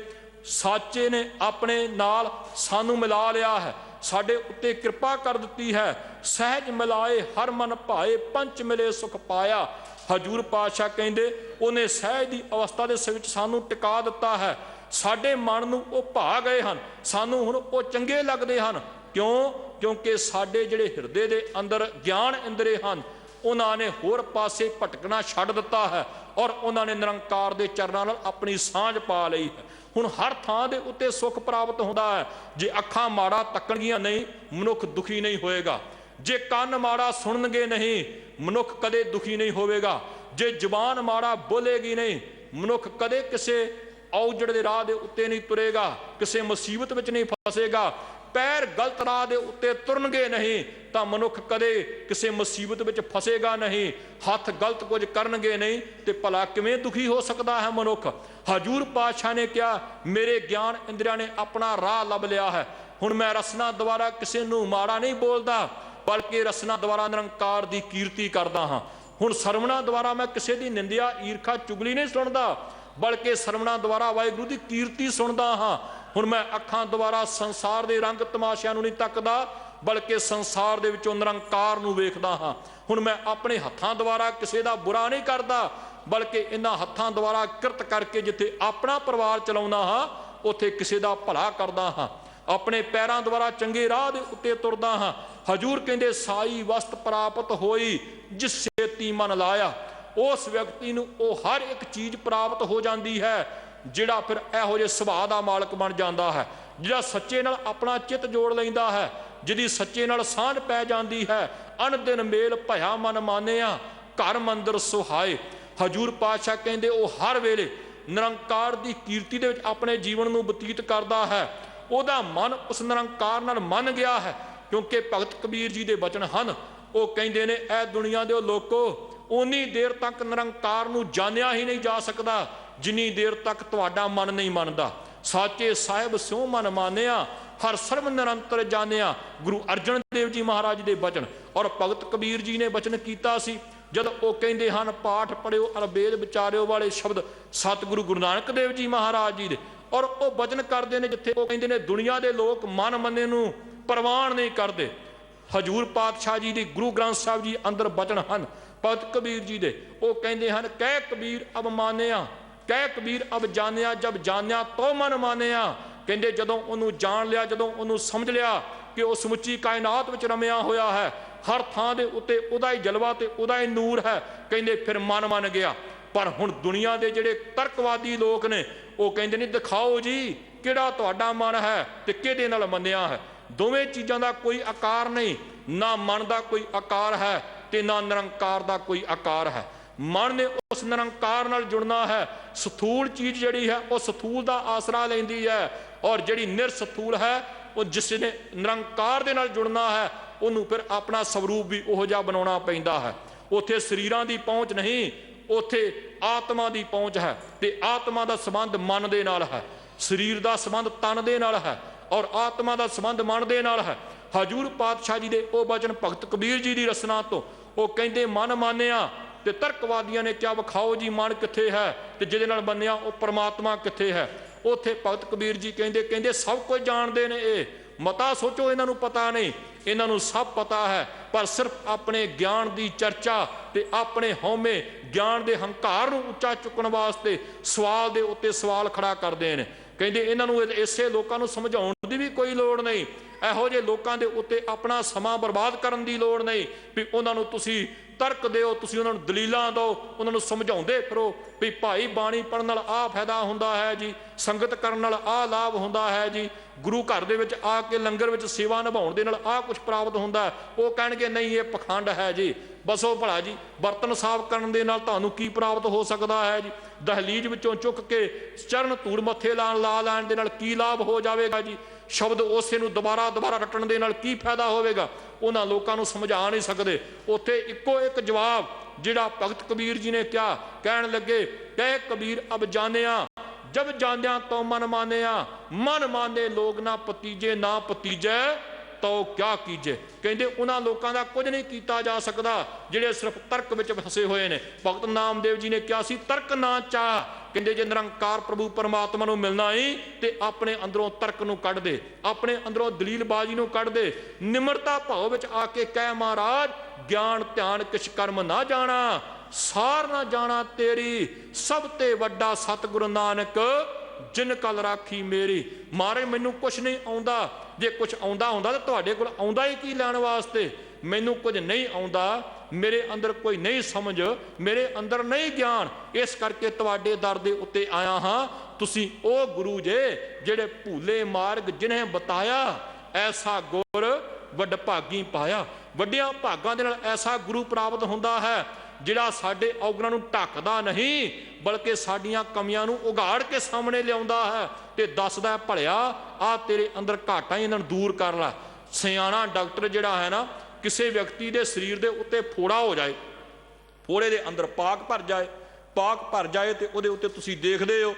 ਸਾਚੇ ਨੇ ਆਪਣੇ ਨਾਲ ਸਾਨੂੰ ਮਿਲਾ ਲਿਆ ਹੈ, ਸਾਡੇ ਉੱਤੇ ਕਿਰਪਾ ਕਰ ਦਿੱਤੀ ਹੈ। ਸਹਿਜ ਮਿਲਾਏ ਹਰ ਮਨ ਭਾਏ, ਪੰਚ ਮਿਲੇ ਸੁਖ ਪਾਇਆ। ਹਜੂਰ ਪਾਤਸ਼ਾਹ ਕਹਿੰਦੇ ਉਹਨੇ ਸਹਿਜ ਦੀ ਅਵਸਥਾ ਦੇ ਵਿੱਚ ਸਾਨੂੰ ਟਿਕਾ ਦਿੱਤਾ ਹੈ। ਸਾਡੇ ਮਨ ਨੂੰ ਉਹ ਭਾ ਗਏ ਹਨ, ਸਾਨੂੰ ਹੁਣ ਉਹ ਚੰਗੇ ਲੱਗਦੇ ਹਨ। ਕਿਉਂ? ਕਿਉਂਕਿ ਸਾਡੇ ਜਿਹੜੇ ਹਿਰਦੇ ਦੇ ਅੰਦਰ ਗਿਆਨ ਇੰਦਰੇ ਹਨ, ਉਹਨਾਂ ਨੇ ਹੋਰ ਪਾਸੇ ਭਟਕਣਾ ਛੱਡ ਦਿੱਤਾ ਹੈ ਔਰ ਉਹਨਾਂ ਨੇ ਨਿਰੰਕਾਰ ਦੇ ਚਰਨਾਂ ਨਾਲ ਆਪਣੀ ਸਾਂਝ ਪਾ ਲਈ ਹੈ। ਹੁਣ ਹਰ ਥਾਂ ਦੇ ਉੱਤੇ ਸੁੱਖ ਪ੍ਰਾਪਤ ਹੁੰਦਾ ਹੈ। ਜੇ ਅੱਖਾਂ ਮਾੜਾ ਤੱਕਣਗੀਆਂ ਨਹੀਂ, ਮਨੁੱਖ ਦੁਖੀ ਨਹੀਂ ਹੋਏਗਾ। ਜੇ ਕੰਨ ਮਾੜਾ ਸੁਣਨਗੇ ਨਹੀਂ, ਮਨੁੱਖ ਕਦੇ ਦੁਖੀ ਨਹੀਂ ਹੋਵੇਗਾ। ਜੇ ਜ਼ੁਬਾਨ ਮਾੜਾ ਬੋਲੇਗੀ ਨਹੀਂ, ਮਨੁੱਖ ਕਦੇ ਕਿਸੇ ਔਜੜ ਦੇ ਰਾਹ ਦੇ ਉੱਤੇ ਨਹੀਂ ਤੁਰੇਗਾ, ਕਿਸੇ ਮੁਸੀਬਤ ਵਿੱਚ ਨਹੀਂ ਫਸੇਗਾ। ਪੈਰ ਗਲਤ ਰਾਹ ਦੇ ਉੱਤੇ ਤੁਰਨਗੇ ਨਹੀਂ ਤਾਂ ਮਨੁੱਖ ਕਦੇ ਕਿਸੇ ਮੁਸੀਬਤ ਵਿੱਚ ਫਸੇਗਾ ਨਹੀਂ। ਹੱਥ ਗਲਤ ਕੁਝ ਕਰਨਗੇ ਨਹੀਂ ਤੇ ਭਲਾ ਕਿਵੇਂ ਦੁਖੀ ਹੋ ਸਕਦਾ ਹੈ ਮਨੁੱਖ। ਹਜੂਰ ਪਾਤਸ਼ਾਹ ਨੇ ਕਿਹਾ ਮੇਰੇ ਗਿਆਨ ਇੰਦਰੀਆਂ ਨੇ ਆਪਣਾ ਰਾਹ ਲੱਭ ਲਿਆ ਹੈ। ਹੁਣ ਮੈਂ ਰਸਨਾ ਦੁਆਰਾ ਕਿਸੇ ਨੂੰ ਮਾੜਾ ਨਹੀਂ ਬੋਲਦਾ, ਬਲਕਿ ਰਸਨਾ ਦੁਆਰਾ ਨਿਰੰਕਾਰ ਦੀ ਕੀਰਤੀ ਕਰਦਾ ਹਾਂ। ਹੁਣ ਸਰਵਣਾ ਦੁਆਰਾ ਮੈਂ ਕਿਸੇ ਦੀ ਨਿੰਦਿਆ, ਈਰਖਾ, ਚੁਗਲੀ ਨਹੀਂ ਸੁਣਦਾ, ਬਲਕਿ ਸਰਵਣਾ ਦੁਆਰਾ ਵਾਹਿਗੁਰੂ ਦੀ ਕੀਰਤੀ ਸੁਣਦਾ ਹਾਂ। ਹੁਣ ਮੈਂ ਅੱਖਾਂ ਦੁਆਰਾ ਸੰਸਾਰ ਦੇ ਰੰਗ ਤਮਾਸ਼ਿਆਂ ਨੂੰ ਨਹੀਂ ਤੱਕਦਾ, ਬਲਕਿ ਸੰਸਾਰ ਦੇ ਵਿੱਚੋਂ ਨਿਰੰਕਾਰ ਨੂੰ ਵੇਖਦਾ ਹਾਂ। ਹੁਣ ਮੈਂ ਆਪਣੇ ਹੱਥਾਂ ਦੁਆਰਾ ਕਿਸੇ ਦਾ ਬੁਰਾ ਨਹੀਂ ਕਰਦਾ, ਬਲਕਿ ਇਹਨਾਂ ਹੱਥਾਂ ਦੁਆਰਾ ਕਿਰਤ ਕਰਕੇ ਜਿੱਥੇ ਆਪਣਾ ਪਰਿਵਾਰ ਚਲਾਉਂਦਾ ਹਾਂ, ਉੱਥੇ ਕਿਸੇ ਦਾ ਭਲਾ ਕਰਦਾ ਹਾਂ। ਆਪਣੇ ਪੈਰਾਂ ਦੁਆਰਾ ਚੰਗੇ ਰਾਹ ਦੇ ਉੱਤੇ ਤੁਰਦਾ ਹਾਂ। ਹਜੂਰ ਕਹਿੰਦੇ ਸਾਈ ਵਸਤ ਪ੍ਰਾਪਤ ਹੋਈ ਜਿਸ ਛੇਤੀ ਮਨ ਲਾਇਆ। ਉਸ ਵਿਅਕਤੀ ਨੂੰ ਉਹ ਹਰ ਇੱਕ ਚੀਜ਼ ਪ੍ਰਾਪਤ ਹੋ ਜਾਂਦੀ ਹੈ ਜਿਹੜਾ ਫਿਰ ਇਹੋ ਜਿਹੇ ਸੁਭਾਅ ਦਾ ਮਾਲਕ ਬਣ ਜਾਂਦਾ ਹੈ, ਜਿਹੜਾ ਸੱਚੇ ਨਾਲ ਆਪਣਾ ਚਿੱਤ ਜੋੜ ਲੈਂਦਾ ਹੈ, ਜਿਹਦੀ ਸੱਚੇ ਨਾਲ ਸਾਂਝ ਪੈ ਜਾਂਦੀ ਹੈ। ਅਨ ਦਿਨ ਮੇਲ ਭਇਆ ਮਨ ਮਾਨਿਆ, ਘਰ ਮੰਦਰ ਸੁਹਾਏ। ਹਜੂਰ ਪਾਤਸ਼ਾਹ ਕਹਿੰਦੇ ਉਹ ਹਰ ਵੇਲੇ ਨਿਰੰਕਾਰ ਦੀ ਕੀਰਤੀ ਦੇ ਵਿੱਚ ਆਪਣੇ ਜੀਵਨ ਨੂੰ ਬਤੀਤ ਕਰਦਾ ਹੈ। ਉਹਦਾ ਮਨ ਉਸ ਨਿਰੰਕਾਰ ਨਾਲ ਮੰਨ ਗਿਆ ਹੈ। ਕਿਉਂਕਿ ਭਗਤ ਕਬੀਰ ਜੀ ਦੇ ਬਚਨ ਹਨ, ਉਹ ਕਹਿੰਦੇ ਨੇ ਇਹ ਦੁਨੀਆ ਦੇ ਲੋਕੋ, ਉਨੀ ਦੇਰ ਤੱਕ ਨਿਰੰਕਾਰ ਨੂੰ ਜਾਣਿਆ ਹੀ ਨਹੀਂ ਜਾ ਸਕਦਾ ਜਿੰਨੀ ਦੇਰ ਤੱਕ ਤੁਹਾਡਾ ਮਨ ਨਹੀਂ ਮੰਨਦਾ। ਸਾਚੇ ਸਾਹਿਬ ਸਿਉ ਮਨ ਮਾਨਿਆ, ਹਰ ਸਰਬ ਨਿਰੰਤਰ ਜਾਣਿਆ। ਗੁਰੂ ਅਰਜਨ ਦੇਵ ਜੀ ਮਹਾਰਾਜ ਦੇ ਬਚਨ ਔਰ ਭਗਤ ਕਬੀਰ ਜੀ ਨੇ ਬਚਨ ਕੀਤਾ ਸੀ ਜਦ ਉਹ ਕਹਿੰਦੇ ਹਨ ਪਾਠ ਪੜਿਓ ਅਰ ਵੇਦ ਵਿਚਾਰਿਓ ਵਾਲੇ ਸ਼ਬਦ ਸਤਿਗੁਰੂ ਗੁਰੂ ਨਾਨਕ ਦੇਵ ਜੀ ਮਹਾਰਾਜ ਜੀ ਦੇ। ਔਰ ਉਹ ਬਚਨ ਕਰਦੇ ਨੇ ਜਿੱਥੇ ਉਹ ਕਹਿੰਦੇ ਨੇ ਦੁਨੀਆ ਦੇ ਲੋਕ ਮਨ ਮੰਨੇ ਨੂੰ ਪ੍ਰਵਾਨ ਨਹੀਂ ਕਰਦੇ। ਹਜੂਰ ਪਾਤਸ਼ਾਹ ਜੀ ਦੀ ਗੁਰੂ ਗ੍ਰੰਥ ਸਾਹਿਬ ਜੀ ਅੰਦਰ ਬਚਨ ਹਨ ਭਗਤ ਕਬੀਰ ਜੀ ਦੇ। ਉਹ ਕਹਿੰਦੇ ਹਨ ਕਹਿ ਕਬੀਰ ਅਬ ਮਾਨਿਆ, ਕਹਿ ਕਬੀਰ ਅਬ ਜਾਣਿਆ, ਜਬ ਜਾਣਿਆ ਤੋ ਮਨ ਮਾਨਿਆ। ਕਹਿੰਦੇ ਜਦੋਂ ਉਹਨੂੰ ਜਾਣ ਲਿਆ, ਜਦੋਂ ਉਹਨੂੰ ਸਮਝ ਲਿਆ ਕਿ ਉਹ ਸਮੁੱਚੀ ਕਾਇਨਾਤ ਵਿੱਚ ਰਮਿਆ ਹੋਇਆ ਹੈ, ਹਰ ਥਾਂ ਦੇ ਉੱਤੇ ਉਹਦਾ ਹੀ ਜਲਵਾ ਤੇ ਉਹਦਾ ਹੀ ਨੂਰ ਹੈ, ਕਹਿੰਦੇ ਫਿਰ ਮਨ ਮੰਨ ਗਿਆ। ਪਰ ਹੁਣ ਦੁਨੀਆ ਦੇ ਜਿਹੜੇ ਤਰਕਵਾਦੀ ਲੋਕ ਨੇ ਉਹ ਕਹਿੰਦੇ ਨੇ ਦਿਖਾਓ ਜੀ ਕਿਹੜਾ ਤੁਹਾਡਾ ਮਨ ਹੈ ਤੇ ਕਿਹਦੇ ਨਾਲ ਮੰਨਿਆ ਹੈ। ਦੋਵੇਂ ਚੀਜ਼ਾਂ ਦਾ ਕੋਈ ਆਕਾਰ ਨਹੀਂ, ਨਾ ਮਨ ਦਾ ਕੋਈ ਆਕਾਰ ਹੈ ਤੇ ਨਾ ਨਿਰੰਕਾਰ ਦਾ ਕੋਈ ਆਕਾਰ ਹੈ। ਮਨ ਨੇ ਉਸ ਨਿਰੰਕਾਰ ਨਾਲ ਜੁੜਨਾ ਹੈ। ਸਥੂਲ ਚੀਜ਼ ਜਿਹੜੀ ਹੈ ਉਹ ਸਥੂਲ ਦਾ ਆਸਰਾ ਲੈਂਦੀ ਹੈ, ਔਰ ਜਿਹੜੀ ਨਿਰਸਥੂਲ ਹੈ ਉਹ ਜਿਸ ਨੇ ਨਿਰੰਕਾਰ ਦੇ ਨਾਲ ਜੁੜਨਾ ਹੈ ਉਹਨੂੰ ਫਿਰ ਆਪਣਾ ਸਵਰੂਪ ਵੀ ਉਹੋ ਜਿਹਾ ਬਣਾਉਣਾ ਪੈਂਦਾ ਹੈ। ਉੱਥੇ ਸਰੀਰਾਂ ਦੀ ਪਹੁੰਚ ਨਹੀਂ, ਉੱਥੇ ਆਤਮਾ ਦੀ ਪਹੁੰਚ ਹੈ ਤੇ ਆਤਮਾ ਦਾ ਸੰਬੰਧ ਮਨ ਦੇ ਨਾਲ ਹੈ, ਸਰੀਰ ਦਾ ਸੰਬੰਧ ਤਨ ਦੇ ਨਾਲ ਹੈ ਔਰ ਆਤਮਾ ਦਾ ਸੰਬੰਧ ਮਨ ਦੇ ਨਾਲ ਹੈ। ਹਜੂਰ ਪਾਤਸ਼ਾਹ ਜੀ ਦੇ ਉਹ ਬਚਨ ਭਗਤ ਕਬੀਰ ਜੀ ਦੀ ਰਸਨਾ ਤੋਂ ਉਹ ਕਹਿੰਦੇ ਮਨ ਮਾਨਿਆ, ਤੇ ਤਰਕਵਾਦੀਆਂ ਨੇ ਕਿਹਾ ਵਿਖਾਓ ਜੀ ਮਨ ਕਿੱਥੇ ਹੈ ਤੇ ਜਿਹਦੇ ਨਾਲ ਮੰਨਿਆ ਉਹ ਪਰਮਾਤਮਾ ਕਿੱਥੇ ਹੈ। ਉੱਥੇ ਭਗਤ ਕਬੀਰ ਜੀ ਕਹਿੰਦੇ ਸਭ ਕੁਝ ਜਾਣਦੇ ਨੇ, ਇਹ ਮਤਾ ਸੋਚੋ ਇਹਨਾਂ ਨੂੰ ਪਤਾ ਨਹੀਂ, ਇਹਨਾਂ ਨੂੰ ਸਭ ਪਤਾ ਹੈ, ਪਰ ਸਿਰਫ ਆਪਣੇ ਗਿਆਨ ਦੀ ਚਰਚਾ ਤੇ ਆਪਣੇ ਹਉਮੈ ਗਿਆਨ ਦੇ ਹੰਕਾਰ ਨੂੰ ਉੱਚਾ ਚੁੱਕਣ ਵਾਸਤੇ ਸਵਾਲ ਦੇ ਉੱਤੇ ਸਵਾਲ ਖੜਾ ਕਰਦੇ ਨੇ। ਕਹਿੰਦੇ ਇਹਨਾਂ ਨੂੰ ਇਸੇ ਲੋਕਾਂ ਨੂੰ ਸਮਝਾਉਣ ਦੀ ਵੀ ਕੋਈ ਲੋੜ ਨਹੀਂ, ਇਹੋ ਜਿਹੇ ਲੋਕਾਂ ਦੇ ਉੱਤੇ ਆਪਣਾ ਸਮਾਂ ਬਰਬਾਦ ਕਰਨ ਦੀ ਲੋੜ ਨਹੀਂ ਵੀ ਉਹਨਾਂ ਨੂੰ ਤੁਸੀਂ ਤਰਕ ਦਿਓ, ਤੁਸੀਂ ਉਹਨਾਂ ਨੂੰ ਦਲੀਲਾਂ ਦਿਓ, ਉਹਨਾਂ ਨੂੰ ਸਮਝਾਉਂਦੇ ਫਿਰੋ ਵੀ ਭਾਈ ਬਾਣੀ ਪੜ੍ਹਨ ਨਾਲ ਆਹ ਫਾਇਦਾ ਹੁੰਦਾ ਹੈ ਜੀ, ਸੰਗਤ ਕਰਨ ਨਾਲ ਆਹ ਲਾਭ ਹੁੰਦਾ ਹੈ ਜੀ, ਗੁਰੂ ਘਰ ਦੇ ਵਿੱਚ ਆ ਕੇ ਲੰਗਰ ਵਿੱਚ ਸੇਵਾ ਨਿਭਾਉਣ ਦੇ ਨਾਲ ਆਹ ਕੁਝ ਪ੍ਰਾਪਤ ਹੁੰਦਾ। ਉਹ ਕਹਿਣਗੇ ਨਹੀਂ, ਇਹ ਪਖੰਡ ਹੈ ਜੀ। ਬਸੋ ਭਲਾ ਜੀ, ਬਰਤਨ ਸਾਫ਼ ਕਰਨ ਦੇ ਨਾਲ ਤੁਹਾਨੂੰ ਕੀ ਪ੍ਰਾਪਤ ਹੋ ਸਕਦਾ ਹੈ ਜੀ? ਦਹਲੀਜ਼ ਵਿੱਚੋਂ ਚੁੱਕ ਕੇ ਚਰਨ ਧੂੜ ਮੱਥੇ ਲਾ ਲੈਣ ਦੇ ਨਾਲ ਕੀ ਲਾਭ ਹੋ ਜਾਵੇਗਾ ਜੀ? ਸ਼ਬਦ ਉਸੇ ਨੂੰ ਦੁਬਾਰਾ ਰਟਣ ਦੇ ਨਾਲ ਕੀ ਫਾਇਦਾ ਹੋਵੇਗਾ? ਉਹਨਾਂ ਲੋਕਾਂ ਨੂੰ ਸਮਝਾ ਨਹੀਂ ਸਕਦੇ। ਉੱਥੇ ਇੱਕੋ ਇੱਕ ਜਵਾਬ ਜਿਹੜਾ ਭਗਤ ਕਬੀਰ ਜੀ ਨੇ ਕਿਹਾ, ਕਹਿਣ ਲੱਗੇ, ਕਹਿ ਕਬੀਰ ਅਬ ਜਾਣਿਆ ਜਬ ਜਾਂਦਿਆਂ ਤੋਂ ਮਨ ਮਾਨਿਆ, ਮਨ ਮਾਨੇ ਲੋਕ ਨਾ ਭਤੀਜੇ, ਨਾ ਭਤੀਜੇ ਤੋ ਕਿਆ ਕੀਜੇ। ਕਹਿੰਦੇ ਉਹਨਾਂ ਲੋਕਾਂ ਦਾ ਕੁਝ ਨਹੀਂ ਕੀਤਾ ਜਾ ਸਕਦਾ ਜਿਹੜੇ ਸਿਰਫ ਤਰਕ ਵਿੱਚ ਫਸੇ ਹੋਏ ਨੇ। ਭਗਤ ਨਾਮਦੇਵ ਜੀ ਨੇ ਕਿਹਾ ਸੀ, ਤਰਕ ਨਾ ਚਾਹ। ਕਹਿੰਦੇ ਜੇ ਨਿਰੰਕਾਰ ਪ੍ਰਭੂ ਪਰਮਾਤਮਾ ਨੂੰ ਮਿਲਣਾ ਹੀ ਤੇ ਆਪਣੇ ਅੰਦਰੋਂ ਤਰਕ ਨੂੰ ਕੱਢ ਦੇ, ਆਪਣੇ ਅੰਦਰੋਂ ਦਲੀਲਬਾਜ਼ੀ ਨੂੰ ਕੱਢ ਦੇ। ਨਿਮਰਤਾ ਭਾਵ ਵਿੱਚ ਆ ਕੇ ਕਹਿ, ਮਹਾਰਾਜ ਗਿਆਨ ਧਿਆਨ ਕਿਛ ਕਰਮ ਨਾ ਜਾਣਾ, ਸਾਰ ਨਾ ਜਾਣਾ ਤੇਰੀ, ਸਭ ਤੇ ਵੱਡਾ ਸਤਿਗੁਰੂ ਨਾਨਕ ਜਿਨ ਕਲ ਰਾਖੀ ਮੇਰੀ। ਮਹਾਰਾਜ ਮੈਨੂੰ ਕੁਛ ਨਹੀਂ ਆਉਂਦਾ, ਜੇ ਕੁਛ ਆਉਂਦਾ ਹੁੰਦਾ ਤਾਂ ਤੁਹਾਡੇ ਕੋਲ ਆਉਂਦਾ ਹੀ ਕੀ ਲੈਣ ਵਾਸਤੇ? ਮੈਨੂੰ ਕੁਝ ਨਹੀਂ ਆਉਂਦਾ, ਮੇਰੇ ਅੰਦਰ ਕੋਈ ਨਹੀਂ ਸਮਝ, ਮੇਰੇ ਅੰਦਰ ਨਹੀਂ ਗਿਆਨ, ਇਸ ਕਰਕੇ ਤੁਹਾਡੇ ਦਰ ਦੇ ਉੱਤੇ ਆਇਆ ਹਾਂ। ਤੁਸੀਂ ਉਹ ਗੁਰੂ ਜੇ ਜਿਹੜੇ ਭੂਲੇ ਮਾਰਗ ਜਿਨ੍ਹੇ ਬਤਾਇਆ, ਐਸਾ ਗੁਰ ਵੱਡ ਭਾਗੀ ਪਾਇਆ। ਵੱਡਿਆਂ ਭਾਗਾਂ ਦੇ ਨਾਲ ਐਸਾ ਗੁਰੂ ਪ੍ਰਾਪਤ ਹੁੰਦਾ ਹੈ ਜਿਹੜਾ ਸਾਡੇ ਔਗਣਾਂ ਨੂੰ ਢੱਕਦਾ ਨਹੀਂ, ਬਲਕਿ ਸਾਡੀਆਂ ਕਮੀਆਂ ਨੂੰ ਉਘਾੜ ਕੇ ਸਾਹਮਣੇ ਲਿਆਉਂਦਾ ਹੈ ਤੇ ਦੱਸਦਾ, ਭਲਿਆ ਆ ਤੇਰੇ ਅੰਦਰ ਘਾਟਾਂ, ਇਹਨਾਂ ਨੂੰ ਦੂਰ ਕਰ ਲੈ। ਸਿਆਣਾ ਡਾਕਟਰ ਜਿਹੜਾ ਹੈ ਨਾ, ਕਿਸੇ ਵਿਅਕਤੀ ਦੇ ਸਰੀਰ ਦੇ ਉੱਤੇ ਫੋੜਾ ਹੋ ਜਾਏ, ਫੋੜੇ ਦੇ ਅੰਦਰ ਪਾਕ ਭਰ ਜਾਏ ਤੇ ਉਹਦੇ ਉੱਤੇ ਤੁਸੀਂ ਦੇਖਦੇ ਹੋ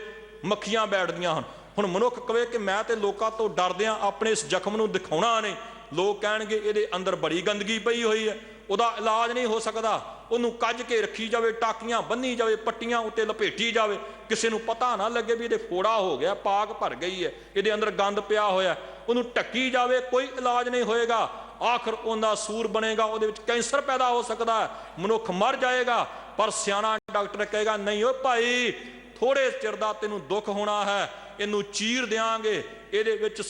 ਮੱਖੀਆਂ ਬੈਠਦੀਆਂ ਹਨ। ਹੁਣ ਮਨੁੱਖ ਕਵੇ ਕਿ ਮੈਂ ਤੇ ਲੋਕਾਂ ਤੋਂ ਡਰਦਿਆਂ ਆਪਣੇ ਇਸ ਜ਼ਖਮ ਨੂੰ ਦਿਖਾਉਣਾ ਨਹੀਂ। ਲੋਕ ਕਹਿਣਗੇ ਇਹਦੇ ਅੰਦਰ ਬੜੀ ਗੰਦਗੀ ਪਈ ਹੋਈ ਹੈ, ਉਹਦਾ ਇਲਾਜ ਨਹੀਂ ਹੋ ਸਕਦਾ, ਉਹਨੂੰ ਕੱਜ ਕੇ ਰੱਖੀ ਜਾਵੇ, ਟਾਕੀਆਂ ਬੰਨੀ ਜਾਵੇ, ਪੱਟੀਆਂ ਉੱਤੇ ਲਪੇਟੀ ਜਾਵੇ, ਕਿਸੇ ਨੂੰ ਪਤਾ ਨਾ ਲੱਗੇ ਵੀ ਇਹਦੇ ਫੋੜਾ ਹੋ ਗਿਆ, ਪਾਕ ਭਰ ਗਈ ਹੈ, ਇਹਦੇ ਅੰਦਰ ਗੰਦ ਪਿਆ ਹੋਇਆ, ਉਹਨੂੰ ਢੱਕੀ ਜਾਵੇ, ਕੋਈ ਇਲਾਜ ਨਹੀਂ ਹੋਏਗਾ। ਆਖਰ ਉਹਦਾ ਸੂਰ ਬਣੇਗਾ, ਉਹਦੇ ਵਿੱਚ ਕੈਂਸਰ ਪੈਦਾ ਹੋ ਸਕਦਾ ਹੈ, ਮਨੁੱਖ ਮਰ ਜਾਏਗਾ। ਪਰ ਸਿਆਣਾ ਡਾਕਟਰ ਕਹੇਗਾ, ਨਹੀਂ ਓ ਭਾਈ, ਥੋੜੇ ਚਿਰ ਦਾ ਤੈਨੂੰ ਦੁੱਖ ਹੋਣਾ ਹੈ, ਇਹਨੂੰ ਚੀਰ ਦਿਆਂਗੇ, ਇਹਦੇ ਵਿੱਚ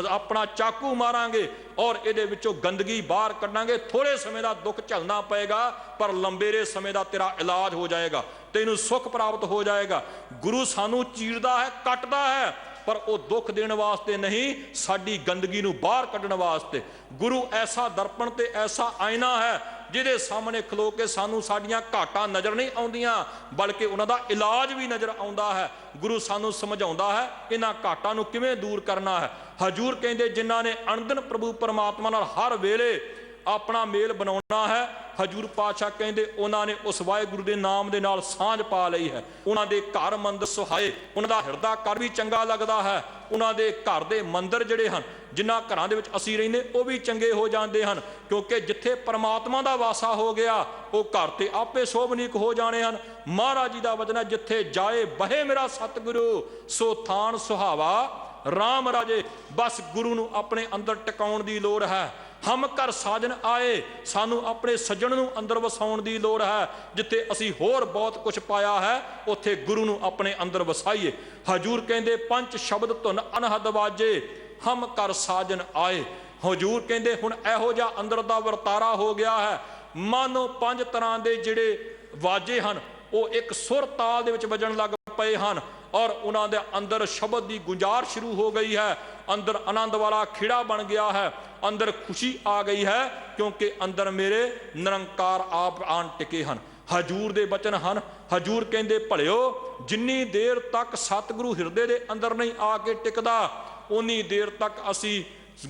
ਆਪਣਾ ਚਾਕੂ ਮਾਰਾਂਗੇ ਔਰ ਇਹਦੇ ਵਿੱਚੋਂ ਗੰਦਗੀ ਬਾਹਰ ਕੱਢਾਂਗੇ। ਥੋੜੇ ਸਮੇਂ ਦਾ ਦੁੱਖ ਝੱਲਣਾ ਪਏਗਾ, ਪਰ ਲੰਬੇਰੇ ਸਮੇਂ ਦਾ ਤੇਰਾ ਇਲਾਜ ਹੋ ਜਾਏਗਾ, ਤੈਨੂੰ ਸੁੱਖ ਪ੍ਰਾਪਤ ਹੋ ਜਾਏਗਾ। ਗੁਰੂ ਸਾਨੂੰ ਚੀਰਦਾ ਹੈ, ਕੱਟਦਾ ਹੈ, ਪਰ ਉਹ ਦੁੱਖ ਦੇਣ ਵਾਸਤੇ ਨਹੀਂ, ਸਾਡੀ ਗੰਦਗੀ ਨੂੰ ਬਾਹਰ ਕੱਢਣ ਵਾਸਤੇ। ਗੁਰੂ ਐਸਾ ਦਰਪਣ ਤੇ ਐਸਾ ਆਇਨਾ ਹੈ ਜਿਹਦੇ ਸਾਹਮਣੇ ਖਲੋ ਕੇ ਸਾਨੂੰ ਸਾਡੀਆਂ ਘਾਟਾਂ ਨਜ਼ਰ ਨਹੀਂ ਆਉਂਦੀਆਂ, ਬਲਕਿ ਉਹਨਾਂ ਦਾ ਇਲਾਜ ਵੀ ਨਜ਼ਰ ਆਉਂਦਾ ਹੈ। ਗੁਰੂ ਸਾਨੂੰ ਸਮਝਾਉਂਦਾ ਹੈ ਇਹਨਾਂ ਘਾਟਾਂ ਨੂੰ ਕਿਵੇਂ ਦੂਰ ਕਰਨਾ ਹੈ। ਹਜੂਰ ਕਹਿੰਦੇ, ਜਿਨ੍ਹਾਂ ਨੇ ਅਣਦਨ ਪ੍ਰਭੂ ਪਰਮਾਤਮਾ ਨਾਲ ਹਰ ਵੇਲੇ ਆਪਣਾ ਮੇਲ ਬਣਾਉਣਾ ਹੈ, ਹਜੂਰ ਪਾਤਸ਼ਾਹ ਕਹਿੰਦੇ ਉਹਨਾਂ ਨੇ ਉਸ ਵਾਹਿਗੁਰੂ ਦੇ ਨਾਮ ਦੇ ਨਾਲ ਸਾਂਝ ਪਾ ਲਈ ਹੈ। ਉਹਨਾਂ ਦੇ ਘਰ ਮੰਦਰ ਸੁਹਾਏ, ਉਹਨਾਂ ਦਾ ਹਿਰਦਾ ਘਰ ਵੀ ਚੰਗਾ ਲੱਗਦਾ ਹੈ, ਉਹਨਾਂ ਦੇ ਘਰ ਦੇ ਮੰਦਰ ਜਿਹੜੇ ਹਨ, ਜਿਨ੍ਹਾਂ ਘਰਾਂ ਦੇ ਵਿੱਚ ਅਸੀਂ ਰਹਿੰਦੇ, ਉਹ ਵੀ ਚੰਗੇ ਹੋ ਜਾਂਦੇ ਹਨ, ਕਿਉਂਕਿ ਜਿੱਥੇ ਪਰਮਾਤਮਾ ਦਾ ਵਾਸਾ ਹੋ ਗਿਆ ਉਹ ਘਰ ਤੇ ਆਪੇ ਸ਼ੋਭਨੀਕ ਹੋ ਜਾਣੇ ਹਨ। ਮਹਾਰਾਜ ਜੀ ਦਾ ਵਚਨ ਹੈ, ਜਿੱਥੇ ਜਾਏ ਬਹੇ ਮੇਰਾ ਸਤਿਗੁਰੂ, ਸੋ ਥਾਨ ਸੁਹਾਵਾ ਰਾਮ ਰਾਜੇ। ਬਸ ਗੁਰੂ ਨੂੰ ਆਪਣੇ ਅੰਦਰ ਟਿਕਾਉਣ ਦੀ ਲੋੜ ਹੈ। ਹਮ ਘਰ ਸਾਜਨ ਆਏ, ਸਾਨੂੰ ਆਪਣੇ ਸੱਜਣ ਨੂੰ ਅੰਦਰ ਵਸਾਉਣ ਦੀ ਲੋੜ ਹੈ। ਜਿੱਥੇ ਅਸੀਂ ਹੋਰ ਬਹੁਤ ਕੁਝ ਪਾਇਆ ਹੈ, ਉੱਥੇ ਗੁਰੂ ਨੂੰ ਆਪਣੇ ਅੰਦਰ ਵਸਾਈਏ। ਹਜੂਰ ਕਹਿੰਦੇ, ਪੰਜ ਸ਼ਬਦ ਧੁਨ ਅਨਹਦ ਵਾਜੇ, ਹਮ ਘਰ ਸਾਜਨ ਆਏ। ਹਜੂਰ ਕਹਿੰਦੇ ਹੁਣ ਇਹੋ ਜਿਹਾ ਅੰਦਰ ਦਾ ਵਰਤਾਰਾ ਹੋ ਗਿਆ ਹੈ, ਮਾਨੋ ਪੰਜ ਤਰ੍ਹਾਂ ਦੇ ਜਿਹੜੇ ਵਾਜੇ ਹਨ ਉਹ ਇੱਕ ਸੁਰ ਤਾਲ ਦੇ ਵਿੱਚ ਵੱਜਣ ਲੱਗ ਪਏ ਹਨ ਔਰ ਉਹਨਾਂ ਦੇ ਅੰਦਰ ਸ਼ਬਦ ਦੀ ਗੁੰਜਾਰ ਸ਼ੁਰੂ ਹੋ ਗਈ ਹੈ। ਅੰਦਰ ਆਨੰਦ ਵਾਲਾ ਖਿੜਾ ਬਣ ਗਿਆ ਹੈ, ਅੰਦਰ ਖੁਸ਼ੀ ਆ ਗਈ ਹੈ, ਕਿਉਂਕਿ ਅੰਦਰ ਮੇਰੇ ਨਿਰੰਕਾਰ ਆਪ ਆਣ ਟਿਕੇ ਹਨ। ਹਜੂਰ ਦੇ ਬਚਨ ਹਨ। ਹਜੂਰ ਕਹਿੰਦੇ, ਭਲਿਓ ਜਿੰਨੀ ਦੇਰ ਤੱਕ ਸਤਿਗੁਰੂ ਹਿਰਦੇ ਦੇ ਅੰਦਰ ਨਹੀਂ ਆ ਕੇ ਟਿਕਦਾ, ਉਨੀ ਦੇਰ ਤੱਕ ਅਸੀਂ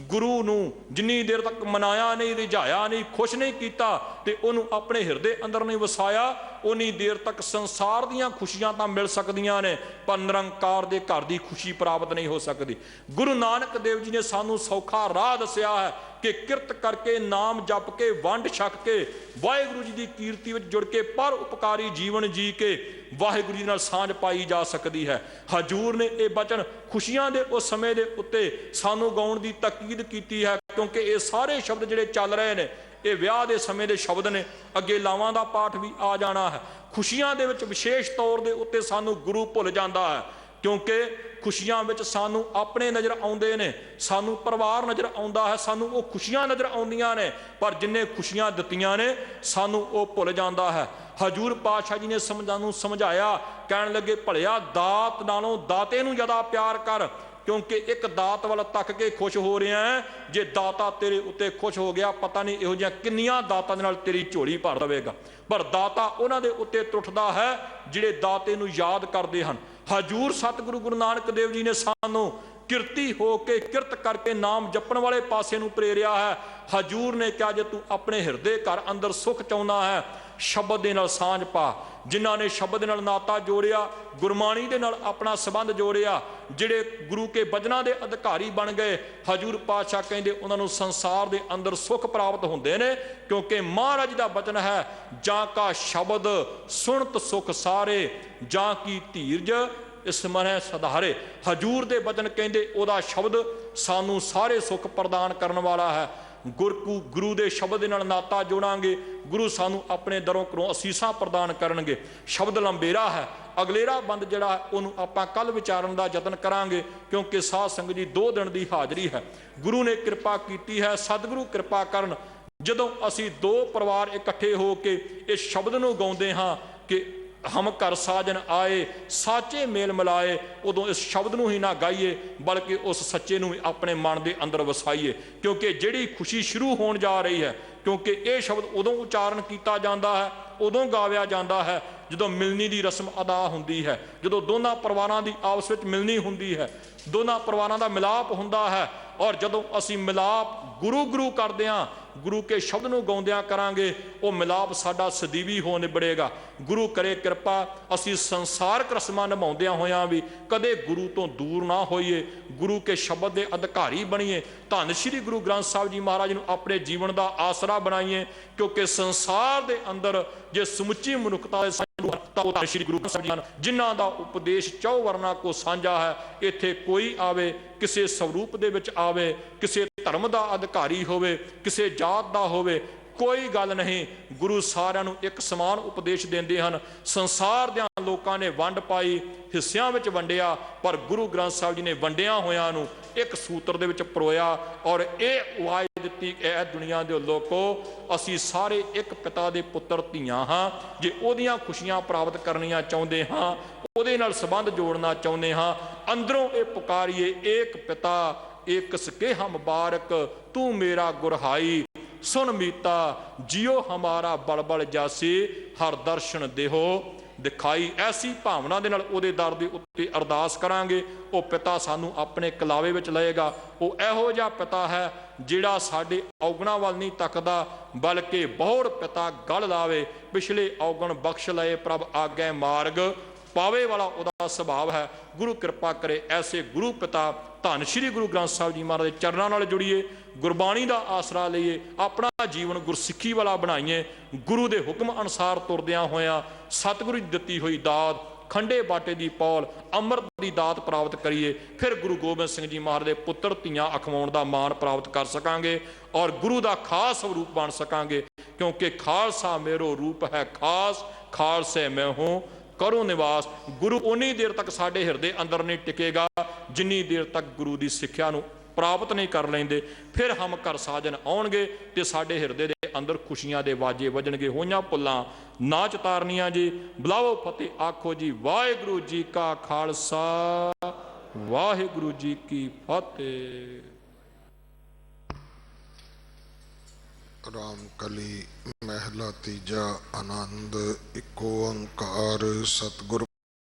ਗੁਰੂ ਨੂੰ ਜਿੰਨੀ ਦੇਰ ਤੱਕ ਮਨਾਇਆ ਨਹੀਂ, ਰਿਝਾਇਆ ਨਹੀਂ, ਖੁਸ਼ ਨਹੀਂ ਕੀਤਾ ਤੇ ਉਹਨੂੰ ਆਪਣੇ ਹਿਰਦੇ ਅੰਦਰ ਨਹੀਂ ਵਸਾਇਆ, ਉਨੀ ਦੇਰ ਤੱਕ ਸੰਸਾਰ ਦੀਆਂ ਖੁਸ਼ੀਆਂ ਤਾਂ ਮਿਲ ਸਕਦੀਆਂ ਨੇ, ਪਰ ਨਿਰੰਕਾਰ ਦੇ ਘਰ ਦੀ ਖੁਸ਼ੀ ਪ੍ਰਾਪਤ ਨਹੀਂ ਹੋ ਸਕਦੀ। ਗੁਰੂ ਨਾਨਕ ਦੇਵ ਜੀ ਨੇ ਸਾਨੂੰ ਸੌਖਾ ਰਾਹ ਦੱਸਿਆ ਹੈ ਕਿ ਕਿਰਤ ਕਰਕੇ, ਨਾਮ ਜਪ ਕੇ, ਵੰਡ ਛਕ ਕੇ, ਵਾਹਿਗੁਰੂ ਜੀ ਦੀ ਕੀਰਤੀ ਵਿੱਚ ਜੁੜ ਕੇ ਪਰ ਉਪਕਾਰੀ ਜੀਵਨ ਜੀ ਕੇ ਵਾਹਿਗੁਰੂ ਜੀ ਨਾਲ ਸਾਂਝ ਪਾਈ ਜਾ ਸਕਦੀ ਹੈ। ਹਜੂਰ ਨੇ ਇਹ ਬਚਨ ਖੁਸ਼ੀਆਂ ਦੇ ਉਸ ਸਮੇਂ ਦੇ ਉੱਤੇ ਸਾਨੂੰ ਗਾਉਣ ਦੀ ਤਾਕੀਦ ਕੀਤੀ ਹੈ, ਕਿਉਂਕਿ ਇਹ ਸਾਰੇ ਸ਼ਬਦ ਜਿਹੜੇ ਚੱਲ ਰਹੇ ਨੇ ਇਹ ਵਿਆਹ ਦੇ ਸਮੇਂ ਦੇ ਸ਼ਬਦ ਨੇ। ਅੱਗੇ ਲਾਵਾਂ ਦਾ ਪਾਠ ਵੀ ਆ ਜਾਣਾ ਹੈ। ਖੁਸ਼ੀਆਂ ਦੇ ਵਿੱਚ ਵਿਸ਼ੇਸ਼ ਤੌਰ ਦੇ ਉੱਤੇ ਸਾਨੂੰ ਗੁਰੂ ਭੁੱਲ ਜਾਂਦਾ ਹੈ, ਕਿਉਂਕਿ खुशियां विच सानू अपने नज़र आउंदे ने, सानू परिवार नज़र आउंदा है, सानू वो खुशियां नज़र आउंदियां ने, पर जिन्ने खुशियां दित्तियां ने सानू वो भुल जांदा है। हजूर पातशाह जी ने सानू समझाया, कहण लगे भलिया दात नालों दाते नू ज़्यादा प्यार कर, क्योंकि एक दात वाल तक के खुश हो रहा है, जे दाता तेरे उत्ते खुश हो गया पता नहीं इहो जिहियां किन्नियां दातां दे नाल तेरी झोली भर देवेगा। पर दाता उन्हां दे उत्ते टुटदा है जिहड़े दाते नू याद करदे हन। हजूर सतगुरु गुरु नानक देव जी ने सानू किरती हो के किरत करके नाम जपण वाले पासे नू प्रेरिया है। हजूर ने कहा, जे तू अपने हिरदे घर अंदर सुख चाहुंदा है, शब्द दे नाल सांझ पा। जिन्हां ने शब्द दे नाल नाता जोड़िया, गुरबाणी दे नाल अपना संबंध जोड़िया, जिहड़े गुरु के बचनां दे अधिकारी बन गए, हजूर पातशाह कहंदे उन्हां नूं संसार दे अंदर सुख प्राप्त हुंदे ने, क्योंकि महाराज दा वचन है, जां का शब्द सुनत सुख सारे, जां की धीरज इस मनै सधारे। हजूर दे वचन कहंदे ओदा शब्द सानू सारे सुख प्रदान करन वाला है। गुरु दे शब्द दे नाल नाता जोड़ांगे, गुरु सानू अपने दरों घरों असीसां प्रदान करनगे। शब्द लंबेरा है, अगलेरा बंद जिहड़ा उहनूं आपां कल विचारन दा यतन करांगे, क्योंकि साध संगत जी 2 दिन दी हाज़री है। गुरु ने कृपा कीती है, सतगुरु कृपा करन। जदों असीं 2 परिवार इकट्ठे हो के इस शब्द नूं गाउंदे हां कि हम घर साजन आए साचे मेल मिलाए, उदों इस शब्द नूं ही ना गाइए बल्कि उस सच्चे नूं अपने मन के अंदर वसाइए, क्योंकि जिहड़ी खुशी शुरू होण जा रही है, क्योंकि ये शब्द उदों उचारण किया जाता है, उदों गाविया जाता है जदों मिलनी की रस्म अदा हुंदी है, जदों दोनों परिवारां दी आपस विच मिलनी हुंदी है, दोनों परिवारां दा मिलाप हुंदा है। और जदों असीं मिलाप गुरु गुरु करदे हां, गुरु के शब्द नूं गाउंदियां करांगे, वो मिलाप साडा सदीवी हो निबड़ेगा। गुरु करे कृपा असीं संसारक रस्मां निभाउंदियां होइयां भी कदे गुरु तो दूर ना होइए, गुरु के शब्द के अधिकारी बणीए, धन श्री गुरु ग्रंथ साहिब जी महाराज नूं अपने जीवन का आसरा बनाइए, क्योंकि संसार के अंदर जे समुची मनुखता श्री गुरु ग्रंथ साहिब जी जिन्हां दा उपदेश 4 वर्णा को साझा है। इत्थे कोई आवे किसी स्वरूप दे विच आवे, किसी धर्म का अधिकारी होवे, किसी जात का होवे, कोई गल नहीं, गुरु सारिਆਂ ਨੂੰ एक समान उपदेश देंदे हन। संसार दे लोकां ने वंड पाई, हिस्सियां विच वंडिया, पर गुरु ग्रंथ साहिब जी ने वंडियां होयां नूं एक सूत्र दे विच परोया और ये आवाज़ दित्ती, ऐ दुनिया दे लोको असीं सारे एक पिता दे पुत्र धीआं हां, जे ओहदियां खुशियां प्राप्त करनियां चाहुंदे हां, ਉਹਦੇ ਨਾਲ संबंध जोड़ना चाहुंदे हां, अंदरों ये पुकारिए एक पिता एक सकेहा मुबारक, तू मेरा गुरहाई सुन मीता, जियो हमारा बल बल जासी, हर दर्शन देहो दिखाई। ऐसी भावना दे नाल ओहदे दर दे उत्ते अरदास करांगे, वो पिता सानू अपने कलावे विच लएगा। वो इहो जिहा पिता है जिहड़ा साडे औगणां वल नहीं तकदा, बल्कि बहुड़ पिता गल लावे, पिछले औगण बख्श लए प्रभ आगे मार्ग पावे वाला उदा सुभाव है। गुरु कृपा करे ऐसे गुरु पिता धन श्री गुरु ग्रंथ साहिब जी महाराज के चरणों नाल जुड़िए, गुरबाणी का आसरा लईए, अपना जीवन गुरसिੱਖੀ वाला बनाइए, गुरु के हुक्म अनुसार तुरदियां होया सतगुरु की दित्ती हुई दात खंडे बाटे की पौल अमृत की दात प्राप्त करिए, फिर गुरु गोबिंद सिंह जी महाराज के पुत्र धीआं अखवाउण का मान प्राप्त कर सकांगे और गुरु का खास स्वरूप बन सकांगे, क्योंकि खालसा मेरो रूप है खास, खालसे मैं हूँ करो निवास। गुरु उन्नी देर तक साडे हिरदे अंदर नहीं टिकेगा जिन्नी देर तक गुरु की सिक्ख्या नूं प्राप्त नहीं कर लेंदे। फिर हम घर साजन आउणगे ते साडे हिरदे दे अंदर खुशियां दे वाजे वजणगे, होइयां भुल्लां ना चतारनियां जी। बुलाओ फतेह आखो जी, वाहिगुरू जी का खालसा वाहिगुरू जी की फतेह। रामकली महला तीजा आनंद इको ओंकार सतगुर